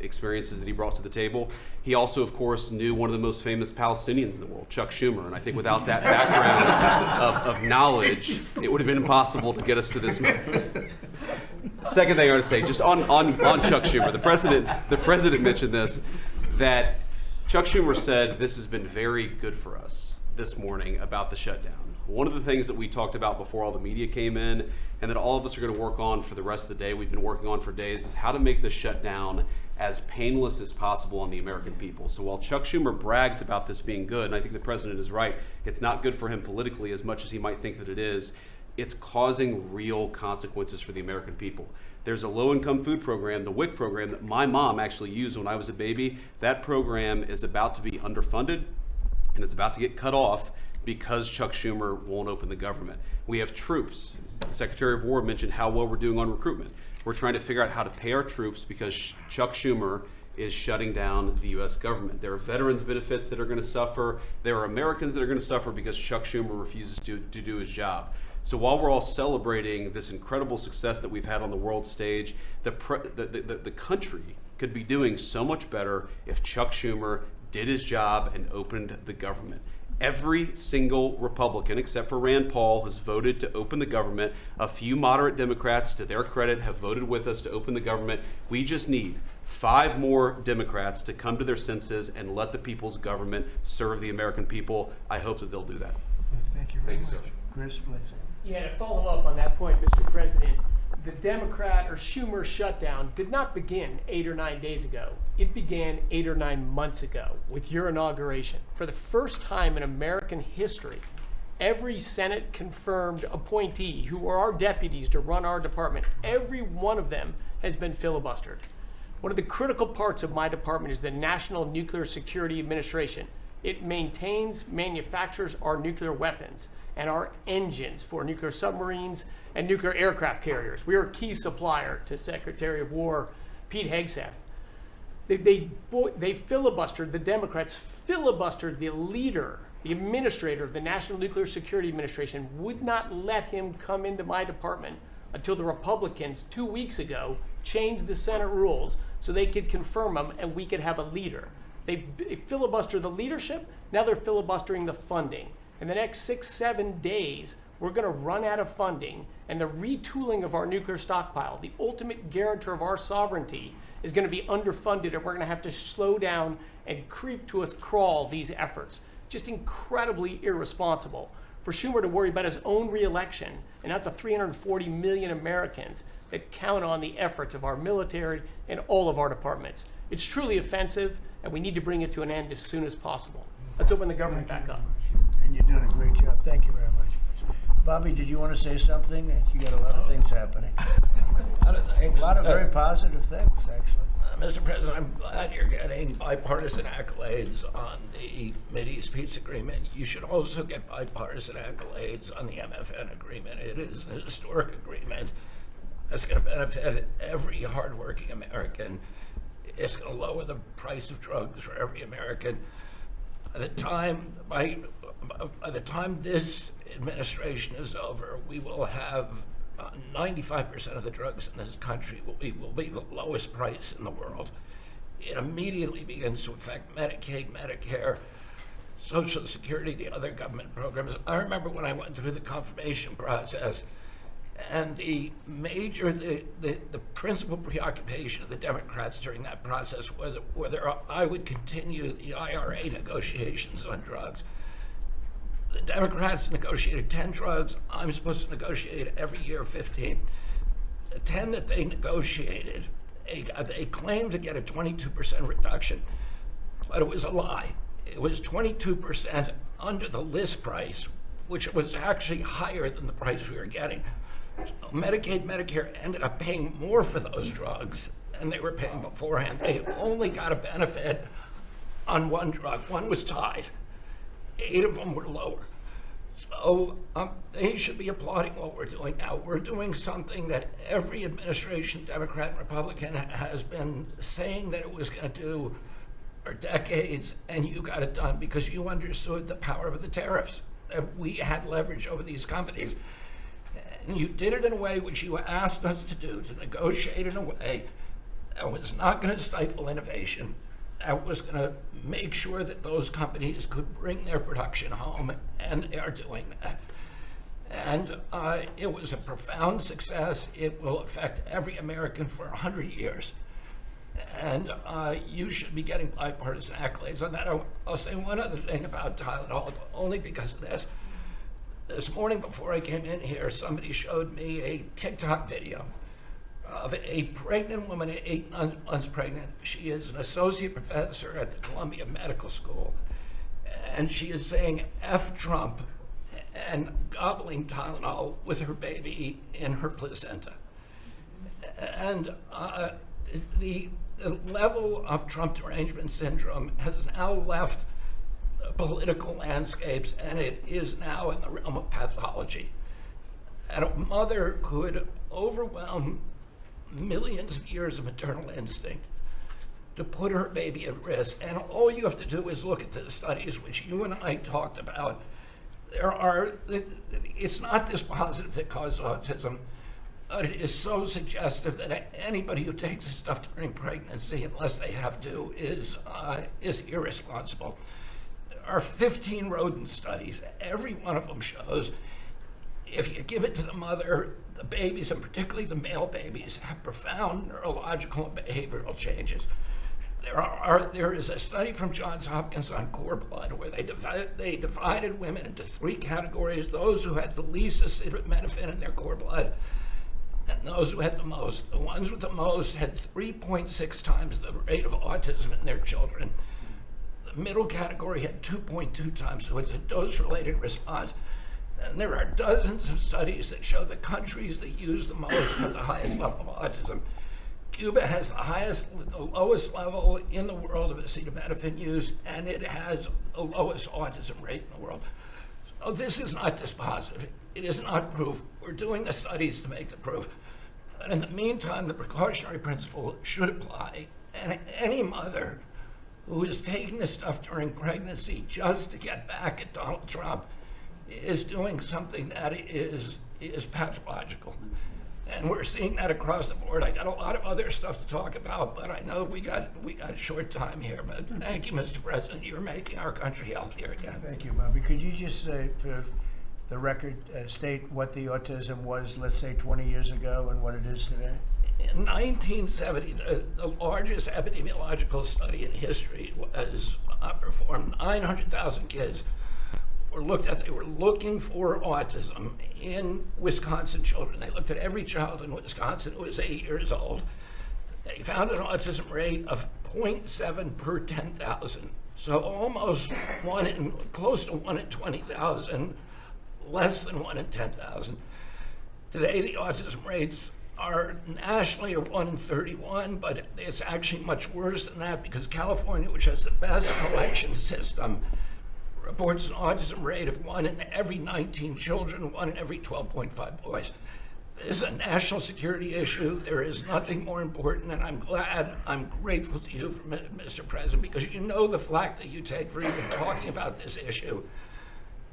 experiences that he brought to the table. He also, of course, knew one of the most famous Palestinians in the world, Chuck Schumer. And I think without that background of knowledge, it would have been impossible to get us to this moment. Second thing I want to say, just on Chuck Schumer, the president mentioned this, that Chuck Schumer said this has been very good for us this morning about the shutdown. One of the things that we talked about before all the media came in, and that all of us are going to work on for the rest of the day, we've been working on for days, is how to make the shutdown as painless as possible on the American people. So while Chuck Schumer brags about this being good, and I think the president is right, it's not good for him politically as much as he might think that it is. It's causing real consequences for the American people. There's a low-income food program, the WIC program, that my mom actually used when I was a baby. That program is about to be underfunded, and it's about to get cut off because Chuck Schumer won't open the government. We have troops. The Secretary of War mentioned how well we're doing on recruitment. We're trying to figure out how to pay our troops because Chuck Schumer is shutting down the U.S. government. There are veterans benefits that are going to suffer. There are Americans that are going to suffer because Chuck Schumer refuses to do his job. So while we're all celebrating this incredible success that we've had on the world stage, the country could be doing so much better if Chuck Schumer did his job and opened the government. Every single Republican, except for Rand Paul, has voted to open the government. A few moderate Democrats, to their credit, have voted with us to open the government. We just need 5 more Democrats to come to their senses and let the people's government serve the American people. I hope that they'll do that. Thank you very much. sir. Chris, please. Yeah, to follow up on that point, Mr. President, the Democrat or Schumer shutdown did not begin 8 or 9 days ago. It began 8 or 9 months ago with your inauguration. For the first time in American history, every Senate confirmed appointee who are our deputies to run our department, every one of them has been filibustered. One of the critical parts of my department is the National Nuclear Security Administration. It maintains, manufactures our nuclear weapons and our engines for nuclear submarines and nuclear aircraft carriers. We are a key supplier to Secretary of War Pete Hegseth. They filibustered, the Democrats filibustered the leader The administrator of the National Nuclear Security Administration would not let him come into my department until the Republicans 2 weeks ago changed the Senate rules so they could confirm him and we could have a leader. They filibustered the leadership, now they're filibustering the funding. In the next 6-7 days, we're going to run out of funding, and the retooling of our nuclear stockpile, the ultimate guarantor of our sovereignty, is going to be underfunded, and we're going to have to slow down and creep to a crawl these efforts. Just incredibly irresponsible for Schumer to worry about his own reelection and not the 340 million Americans that count on the efforts of our military and all of our departments. It's truly offensive, and we need to bring it to an end as soon as possible. Let's open the government back up. And you're doing a great job. Thank you very much. Bobby, did you want to say something? You got a lot of things happening. A lot of very positive things, actually. Mr. President, I'm glad you're getting bipartisan accolades on the Mideast Peace Agreement. You should also get bipartisan accolades on the MFN agreement. It is an historic agreement that's going to benefit every hardworking American. It's going to lower the price of drugs for every American. By the time this administration is over, we will have 95% of the drugs in this country will be the lowest price in the world. It immediately begins to affect Medicaid, Medicare, Social Security, the other government programs. I remember when I went through the confirmation process, and the principal preoccupation of the Democrats during that process was whether I would continue the IRA negotiations on drugs. The Democrats negotiated 10 drugs. I'm supposed to negotiate every year 15. The 10 that they negotiated, they claimed to get a 22% reduction, but it was a lie. It was 22% under the list price, which was actually higher than the price we were getting. So Medicaid, Medicare ended up paying more for those drugs than they were paying beforehand. They only got a benefit on one drug. One was tied. 8 of them were lower. So they should be applauding what we're doing now. We're doing something that every administration, Democrat and Republican, has been saying that it was going to do for decades, and you got it done because you understood the power of the tariffs, that we had leverage over these companies. And you did it in a way which you asked us to do, to negotiate in a way that was not going to stifle innovation, that was going to make sure that those companies could bring their production home, and they are doing that. And it was a profound success. It will affect every American for 100 years. And you should be getting bipartisan accolades on that. I'll say one other thing about Tylenol, only because of this. This morning before I came in here, somebody showed me a TikTok video of a pregnant woman, 8 months pregnant. She is an associate professor at the Columbia Medical School, and she is saying F Trump and gobbling Tylenol with her baby in her placenta. And the level of Trump derangement syndrome has now left political landscapes, and it is now in the realm of pathology. And a mother could overwhelm millions of years of maternal instinct to put her baby at risk. And all you have to do is look at the studies which you and I talked about. It's not dispositive that causes autism, but it is so suggestive that anybody who takes this stuff during pregnancy, unless they have to, is irresponsible. There are 15 rodent studies. Every one of them shows if you give it to the mother, the babies, and particularly the male babies, have profound neurological and behavioral changes. There is a study from Johns Hopkins on cord blood where they divided women into 3 categories: those who had the least acetaminophen in their cord blood, and those who had the most. The ones with the most had 3.6 times the rate of autism in their children. The middle category had 2.2 times, so it's a dose-related response. And there are dozens of studies that show the countries that use the most have the highest level of autism. Cuba has the lowest level in the world of acetaminophen use, and it has the lowest autism rate in the world. So this is not dispositive. It is not proof. We're doing the studies to make the proof. But in the meantime, the precautionary principle should apply, and any mother who is taking this stuff during pregnancy just to get back at Donald Trump is doing something that is pathological. And we're seeing that across the board. I got a lot of other stuff to talk about, but I know we got a short time here. But thank you, Mr. President. You're making our country healthier again. Thank you, Bobby. Could you just, for the record, state what the autism was, let's say, 20 years ago and what it is today? In 1970, the largest epidemiological study in history was performed. 900,000 kids were looked at. They were looking for autism in Wisconsin children. They looked at every child in Wisconsin who was 8 years old. They found an autism rate of 0.7 per 10,000. So almost close to 1 in 20,000, less than 1 in 10,000. Today, the autism rates are nationally 1 in 31, but it's actually much worse than that because California, which has the best collection system, reports an autism rate of 1 in every 19 children, 1 in every 12.5 boys. This is a national security issue. There is nothing more important, and I'm grateful to you, Mr. President, because you know the flack that you take for even talking about this issue.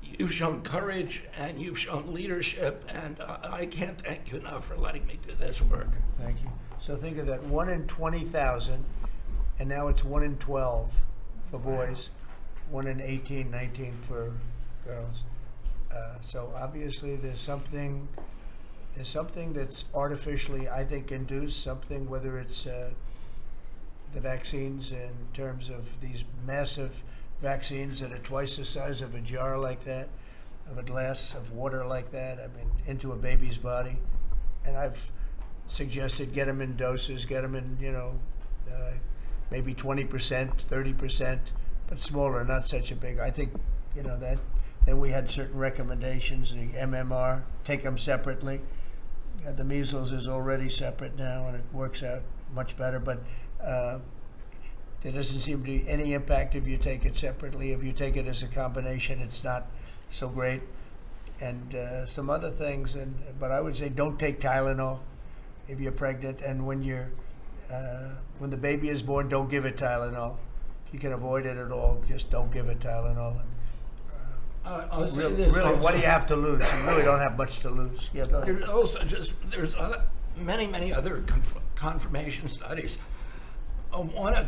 You've shown courage and you've shown leadership, and I can't thank you enough for letting me do this work. Thank you. So think of that, 1 in 20,000, and now it's 1 in 12 for boys, 1 in 18, 19 for girls. So obviously there's something that's artificially, I think, induced, something, whether it's the vaccines in terms of these massive vaccines that are twice the size of a jar like that, of a glass of water like that, I mean, into a baby's body. And I've suggested get them in doses, get them in, maybe 20%, 30%, but smaller, not such a big. I think, that. Then we had certain recommendations, the MMR, take them separately. The measles is already separate now, and it works out much better, but there doesn't seem to be any impact if you take it separately. If you take it as a combination, it's not so great. And some other things, but I would say don't take Tylenol if you're pregnant, and when the baby is born, don't give it Tylenol. If you can avoid it at all, just don't give it Tylenol. I'll say Really, this what also. do you have to lose? You really don't have much to lose. Yeah, go ahead. There's also there's many other confirmation studies.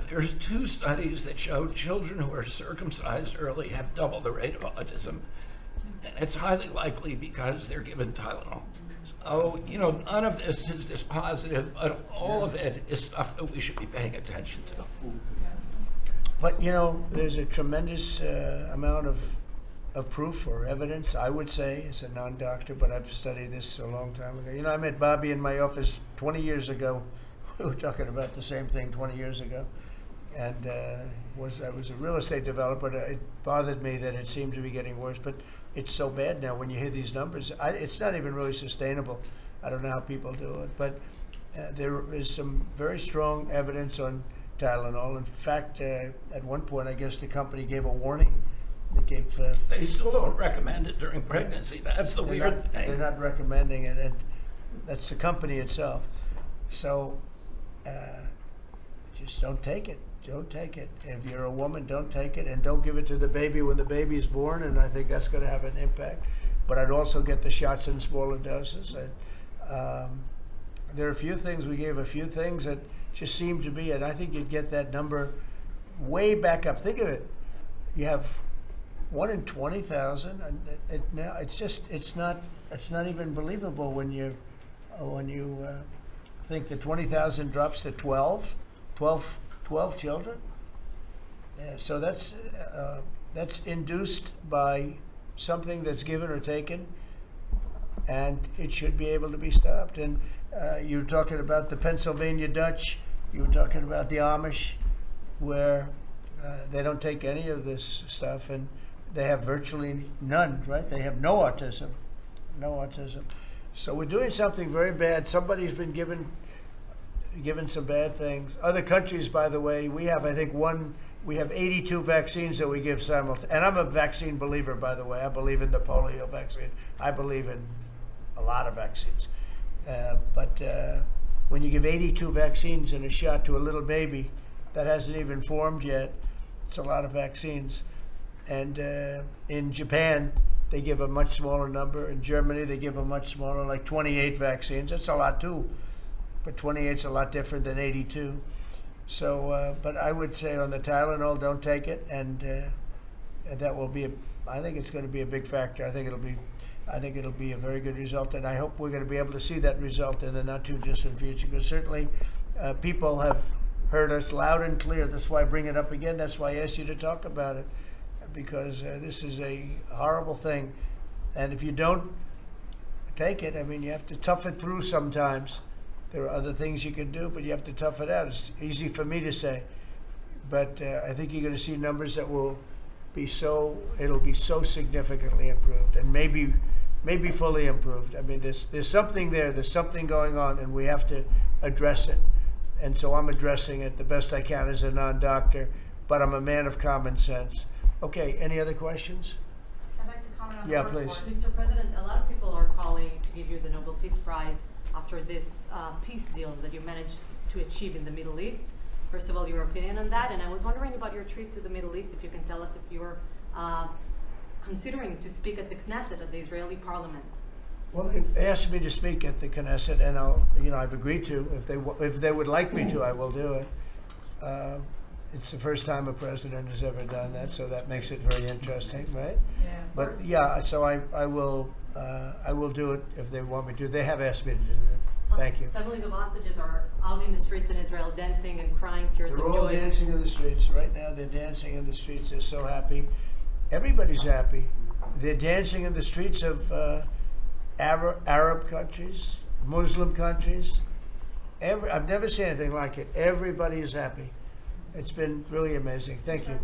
There's 2 studies that show children who are circumcised early have double the rate of autism. And it's highly likely because they're given Tylenol. So, none of this is dispositive, but all of it is stuff that we should be paying attention to. But, there's a tremendous amount of proof or evidence, I would say, as a non-doctor, but I've studied this a long time ago. I met Bobby in my office 20 years ago. We were talking about the same thing 20 years ago. And I was a real estate developer. It bothered me that it seemed to be getting worse, but it's so bad now when you hear these numbers. It's not even really sustainable. I don't know how people do it, but there is some very strong evidence on Tylenol. In fact, at one point, I guess the company gave a warning. They still don't recommend it during pregnancy. That's the weird thing. They're not recommending it, and that's the company itself. So just don't take it. Don't take it. If you're a woman, don't take it, and don't give it to the baby when the baby's born, and I think that's going to have an impact. But I'd also get the shots in smaller doses. There are we gave a few things that just seem to be, and I think you'd get that number way back up. Think of it. You have 1 in 20,000, and now it's not even believable when you think the 20,000 drops to 12 children. So that's induced by something that's given or taken, and it should be able to be stopped. And you were talking about the Pennsylvania Dutch, you were talking about the Amish, where they don't take any of this stuff, and they have virtually none, right? They have no autism. So we're doing something very bad. Somebody's been given some bad things. Other countries, by the way, we have 82 vaccines that we give simultaneously. And I'm a vaccine believer, by the way. I believe in the polio vaccine. I believe in a lot of vaccines. But when you give 82 vaccines in a shot to a little baby that hasn't even formed yet, It's a lot of vaccines. And in Japan, they give a much smaller number. In Germany, they give a much smaller, like 28 vaccines. That's a lot too. But 28's a lot different than 82. So, but I would say on the Tylenol, don't take it. And that will be, I think it's going to be a big factor. I think it'll be a very good result. And I hope we're going to be able to see that result in the not too distant future. Because certainly people have heard us loud and clear. That's why I bring it up again. That's why I asked you to talk about it. Because this is a horrible thing. And if you don't take it, I mean, you have to tough it through sometimes. There are other things you can do, but you have to tough it out. It's easy for me to say. But I think you're going to see numbers that will be it'll be so significantly improved, and maybe fully improved. I mean, there's something there. There's something going on, and we have to address it. And so I'm addressing it the best I can as a non-doctor, but I'm a man of common sense. Okay, any other questions? I'd like to comment on Yeah, the workforce. please. Mr. President, a lot of people are calling to give you the Nobel Peace Prize after this peace deal that you managed to achieve in the Middle East. First of all, your opinion on that, and I was wondering about your trip to the Middle East, if you can tell us if you're considering to speak at the Knesset, at the Israeli parliament. Well, they asked me to speak at the Knesset, and I've agreed to. If they would like me to, I will do it. It's the first time a president has ever done that, so that makes it very interesting, right? Yeah. But yeah, so I will do it if they want me to. They have asked me to do that. Thank you. Families of hostages are out in the streets in Israel dancing and crying tears They're of all joy. dancing in the streets right now. They're dancing in the streets. They're so happy. Everybody's happy. They're dancing in the streets of Arab countries, Muslim countries. I've never seen anything like it. Everybody is happy. It's been really amazing. Thank you.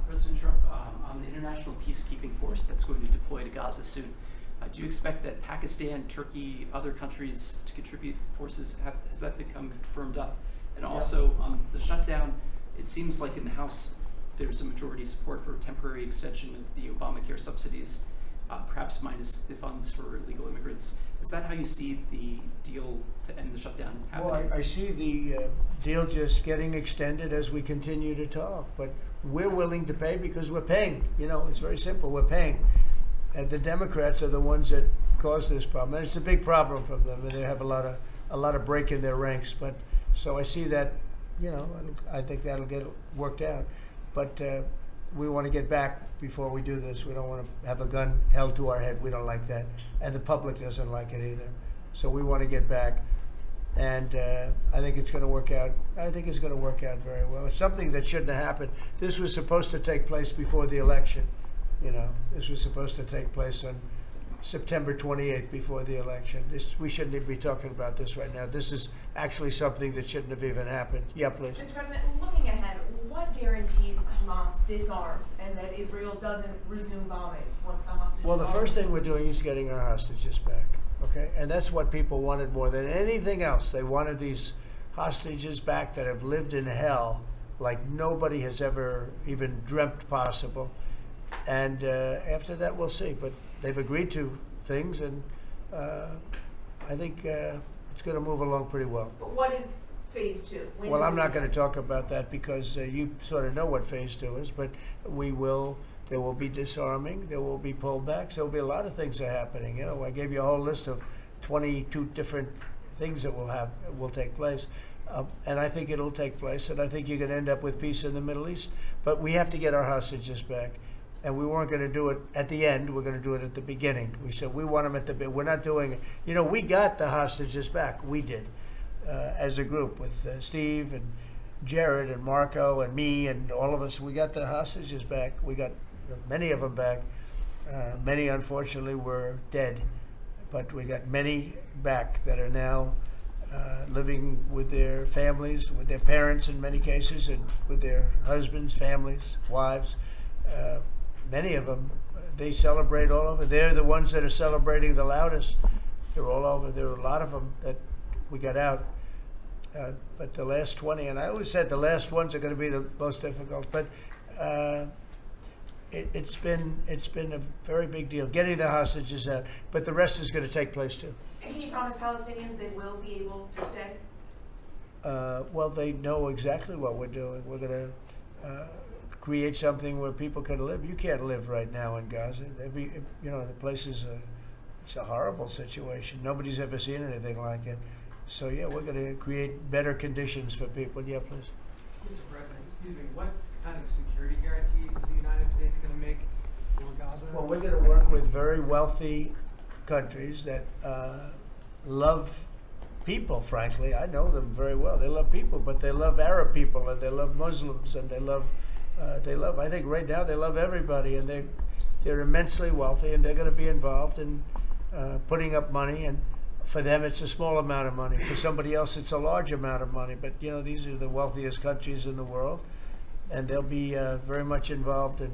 President Trump, on the international peacekeeping force that's going to deploy to Gaza soon, do you expect that Pakistan, Turkey, other countries to contribute forces? Has that become firmed up? And also, the shutdown, it seems like in the House there's a majority support for a temporary extension of the Obamacare subsidies, perhaps minus the funds for illegal immigrants. Is that how you see the deal to end the shutdown happening? Well, I see the deal just getting extended as we continue to talk, but we're willing to pay because we're paying. You know, it's very simple. We're paying. And the Democrats are the ones that caused this problem, and it's a big problem for them. And they have a lot of break in their ranks. But so I see that, you know, I think that'll get worked out. But we want to get back before we do this. We don't want to have a gun held to our head. We don't like that. And the public doesn't like it either. So we want to get back. And I think it's going to work out. I think it's going to work out very well. It's something that shouldn't have happened. This was supposed to take place before the election. You know, this was supposed to take place on September 28th before the election. We shouldn't even be talking about this right now. This is actually something that shouldn't have even happened. Yeah, please. Mr. President, looking ahead, what guarantees Hamas disarms and that Israel doesn't resume bombing once the hostages Well, the are first thing released? we're doing is getting our hostages back, okay? And that's what people wanted more than anything else. They wanted these hostages back that have lived in hell like nobody has ever even dreamt possible. And after that, we'll see. But they've agreed to things, and I think it's going to move along pretty well. But what is phase two? When Well, does I'm it not going to begin? talk about that because you sort of know what phase 2 is, but there will be disarming, there will be pullbacks, there will be a lot of things that are happening. You know, I gave you a whole list of 22 different things that will take place. And I think it'll take place, and I think you're going to end up with peace in the Middle East. But we have to get our hostages back. And we weren't going to do it at the end. We're going to do it at the beginning. We said we want them at the beginning. We're not doing it. You know, we got the hostages back. We did, as a group with Steve and Jared and Marco and me and all of us. We got the hostages back. We got many of them back. Many, unfortunately, were dead. But we got many back that are now living with their families, with their parents in many cases, and with their husbands, families, wives. Many of them, they celebrate all over. They're the ones that are celebrating the loudest. They're all over. There are a lot of them that we got out. But the last 20, and I always said the last ones are going to be the most difficult. But it's been a very big deal getting the hostages out. But the rest is going to take place too. And can you promise Palestinians they will be able to stay? Well, they know exactly what we're doing. We're going to create something where people can live. You can't live right now in Gaza. The place is it's a horrible situation. Nobody's ever seen anything like it. So yeah, we're going to create better conditions for people. Yeah, please. Mr. President, excuse me, what kind of security guarantees is the United States going to make for Gaza? Well, we're going to work with very wealthy countries that love people, frankly. I know them very well. They love people, but they love Arab people, and they love Muslims, and they love, I think right now they love everybody, and they're immensely wealthy, and they're going to be involved in putting up money, and for them it's a small amount of money. For somebody else it's a large amount of money, but these are the wealthiest countries in the world, and they'll be very much involved in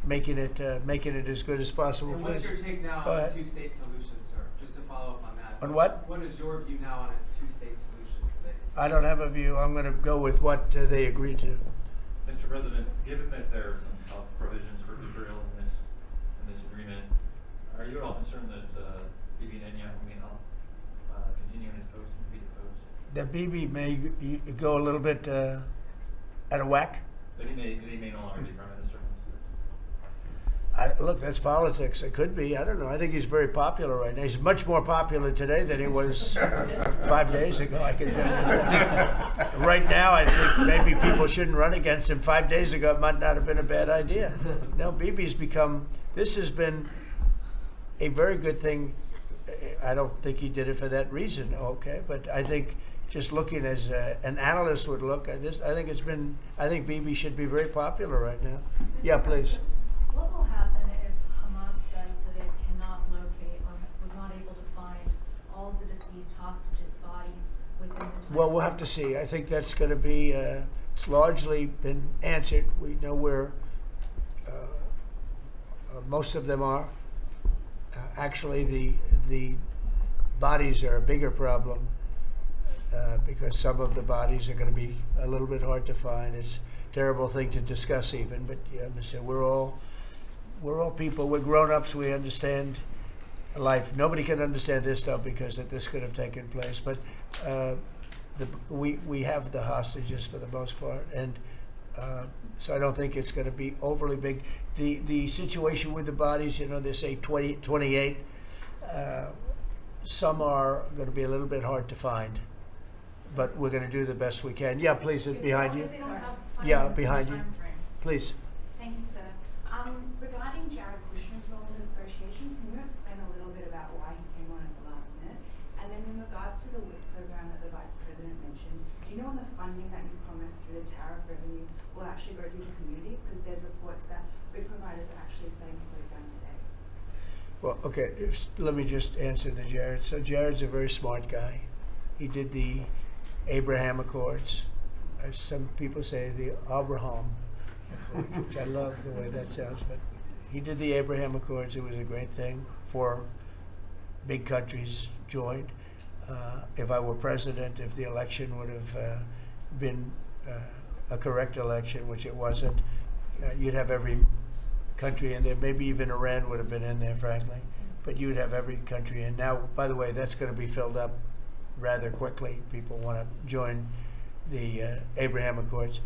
making it as good as possible. And what's your take now on a two-state solution, sir? Just to follow up on that. On what? What is your view now on a two-state solution today? I don't have a view. I'm going to go with what they agreed to. Mr. President, given that there are some health provisions for Israel in this agreement, are you at all concerned that Bibi Netanyahu may not continue in his post and be deposed? That Bibi may go a little bit out of whack? That he may no longer be Prime Minister? Look, that's politics. It could be. I don't know. I think he's very popular right now. He's much more popular today than he was 5 days ago, I can tell you. Right now, I think maybe people shouldn't run against him. 5 days ago, it might not have been a bad idea. No, Bibi's this has been a very good thing. I don't think he did it for that reason, okay? But I think just looking as an analyst would look at this, I think Bibi should be very popular right now. Yeah, please. What will happen if Hamas says that it cannot locate or was not able to find all of the deceased hostages' bodies within the time? Well, we'll have to see. I think that's going to be, it's largely been answered. We know where most of them are. Actually, the bodies are a bigger problem because some of the bodies are going to be a little bit hard to find. It's a terrible thing to discuss even, but yeah, we're all people. We're grown-ups. We understand life. Nobody can understand this stuff because this could have taken place. But we have the hostages for the most part, and so I don't think it's going to be overly big. The situation with the bodies, they say 28. Some are going to be a little bit hard to find, but we're going to do the best we can. Yeah, please, behind you. Yeah, behind you. Please. Thank you, sir. Regarding Jared Kushner's role in the negotiations, can you explain a little bit about why he came on at the last minute? And then in regards to the WIC program that the Vice President mentioned, do you know when the funding that you promised through the tariff revenue will actually go through to communities? Because there's reports that WIC providers are actually saying it goes down today. Well, okay, let me just answer the Jared. So Jared's a very smart guy. He did the Abraham Accords. As some people say, the Abraham Accords, which I love the way that sounds, but he did the Abraham Accords. It was a great thing. 4 big countries joined. If I were president, if the election would have been a correct election, which it wasn't, you'd have every country in there. Maybe even Iran would have been in there, frankly. But you'd have every country in. Now, by the way, that's going to be filled up rather quickly. People want to join the Abraham Accords.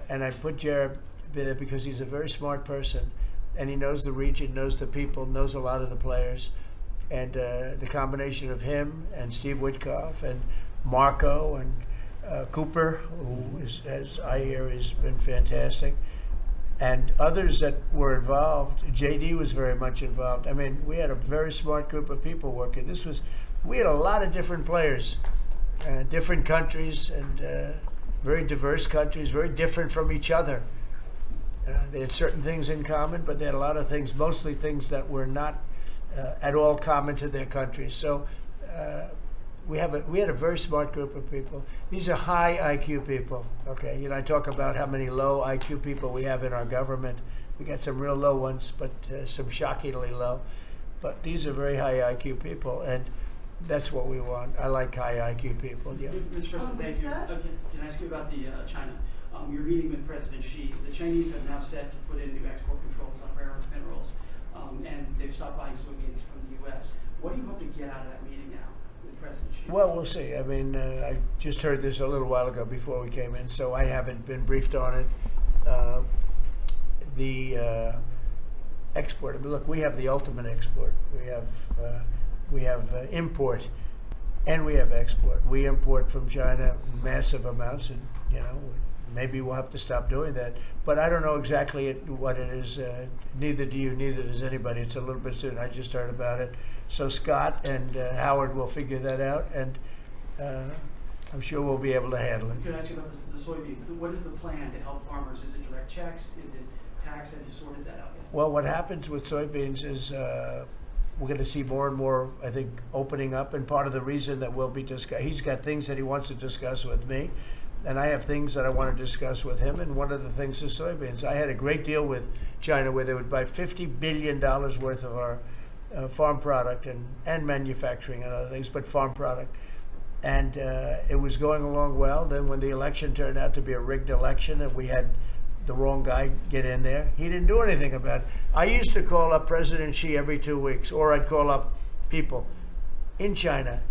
And I put Jared there because he's a very smart person, and he knows the region, knows the people, knows a lot of the players. And the combination of him and Steve Witkoff and Marco and Cooper, who as I hear has been fantastic, and others that were involved. JD was very much involved. I mean, we had a very smart group of people working. We had a lot of different players, different countries, and very diverse countries, very different from each other. They had certain things in common, but they had a lot of things, mostly things that were not at all common to their countries. So we had a very smart group of people. These are high IQ people. Okay, I talk about how many low IQ people we have in our government. We got some real low ones, but some shockingly low. But these are very high IQ people, and that's what we want. I like high IQ people. Yeah. Mr. President, thank you. Can I ask you about the China? You're meeting with President Xi. The Chinese have now set to put in new export controls on rare earth minerals, and they've stopped buying soybeans from the U.S. What do you hope to get out of that meeting now with President Xi? Well, we'll see. I mean, I just heard this a little while ago before we came in, so I haven't been briefed on it. the export. I mean, look, we have the ultimate export. We have import, and we have export. We import from China massive amounts, and maybe we'll have to stop doing that. But I don't know exactly what it is. Neither do you. Neither does anybody. It's a little bit soon. I just heard about it. So Scott and Howard will figure that out, and I'm sure we'll be able to handle it. Could I ask you about the soybeans? What is the plan to help farmers? Is it direct checks? Is it tax? Have you sorted that out yet? Well, what happens with soybeans is we're going to see more and more, I think, opening up. And part of the reason that we'll be he's got things that he wants to discuss with me, and I have things that I want to discuss with him. And one of the things is soybeans. I had a great deal with China where they would buy $50 billion worth of our farm product and manufacturing and other things, but farm product. And it was going along well. Then when the election turned out to be a rigged election and we had the wrong guy get in there, he didn't do anything about it. I used to call up President Xi every 2 weeks, or I'd call up people in China,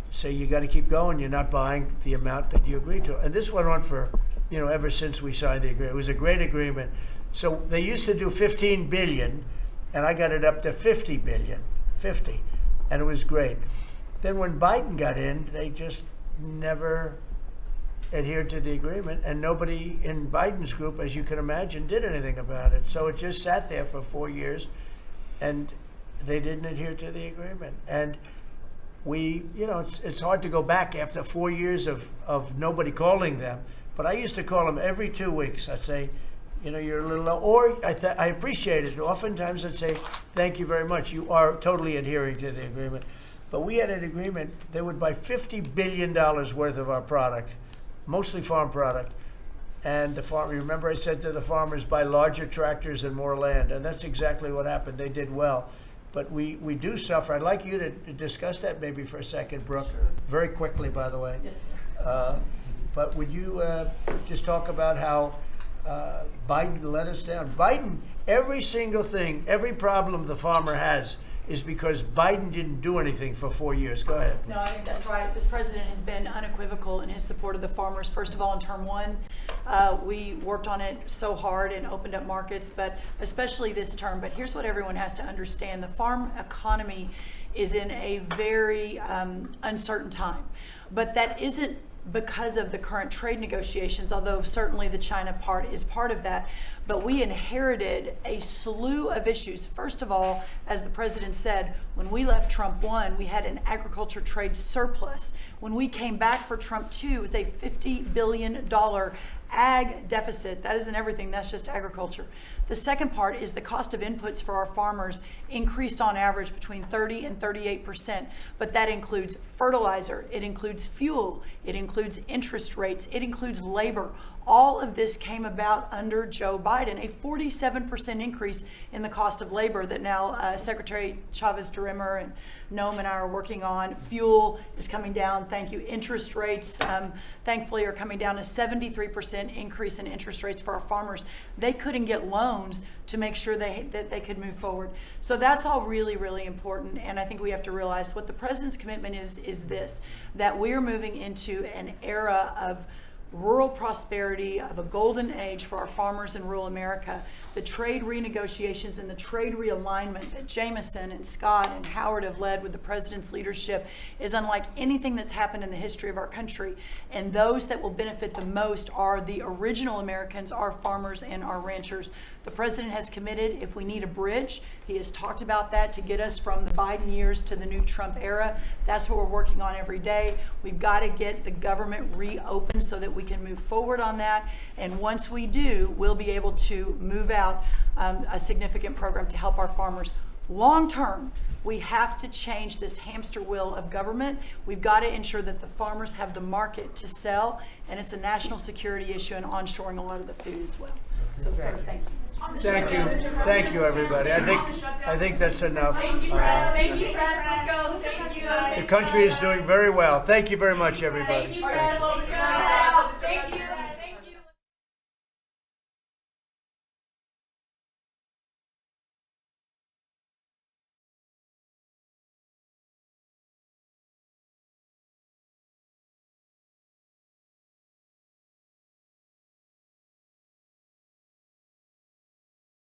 say, you got to keep going. You're not buying the amount that you agreed to. And this went on for, ever since we signed the agreement. It was a great agreement. So they used to do 15 billion, and I got it up to 50 billion, and it was great. Then when Biden got in, they just never adhered to the agreement, and nobody in Biden's group, as you can imagine, did anything about it. So it just sat there for 4 years, and they didn't adhere to the agreement. And it's hard to go back after 4 years of nobody calling them, but I used to call them every 2 weeks. I'd say, you're a little low, or I appreciate it. Oftentimes I'd say, thank you very much. You are totally adhering to the agreement. But we had an agreement, they would buy $50 billion worth of our product, mostly farm product. And remember I said to the farmers, buy larger tractors and more land. And that's exactly what happened. They did well. But we do suffer. I'd like you to discuss that maybe for a second, Brooke. Sure. Very quickly, by the way. Yes, sir. But would you just talk about how Biden let us down? Biden, every single thing, every problem the farmer has is because Biden didn't do anything for 4 years. Go ahead. No, I think that's right. This president has been unequivocal in his support of the farmers. First of all, in term one, we worked on it so hard and opened up markets, but especially this term. But here's what everyone has to understand. The farm economy is in a very uncertain time. But that isn't because of the current trade negotiations, although certainly the China part is part of that. But we inherited a slew of issues. First of all, as the president said, when we left Trump 1, we had an agriculture trade surplus. When we came back for Trump 2, it was a $50 billion ag deficit. That isn't everything, that's just agriculture. The second part is the cost of inputs for our farmers increased on average between 30 and 38%, but that includes fertilizer, it includes fuel, it includes interest rates, it includes labor. All of this came about under Joe Biden, a 47% increase in the cost of labor that now Secretary Chavez-DeRimmer and Noam and I are working on. Fuel is coming down, thank you. Interest rates, thankfully, are coming down. A 73% increase in interest rates for our farmers. They couldn't get loans to make sure that they could move forward. So that's all really, really important. And I think we have to realize what the president's commitment is this, that we're moving into an era of rural prosperity, of a golden age for our farmers in rural America. The trade renegotiations and the trade realignment that Jameson and Scott and Howard have led with the president's leadership is unlike anything that's happened in the history of our country. And those that will benefit the most are the original Americans, our farmers and our ranchers. The president has committed, if we need a bridge, he has talked about that to get us from the Biden years to the new Trump era. That's what we're working on every day. We've got to get the government reopened so that we can move forward on that. And once we do, we'll be able to move out a significant program to help our farmers. Long term, we have to change this hamster wheel of government. We've got to ensure that the farmers have the market to sell, and it's a national security issue and onshoring a lot of the food as well. So, sir, thank you. Thank you, everybody. I think that's enough. Thank you, press. Thank you, press. Let's go. Thank you. The country is doing very well. Thank you very much, everybody. Thank you, press. Thank you.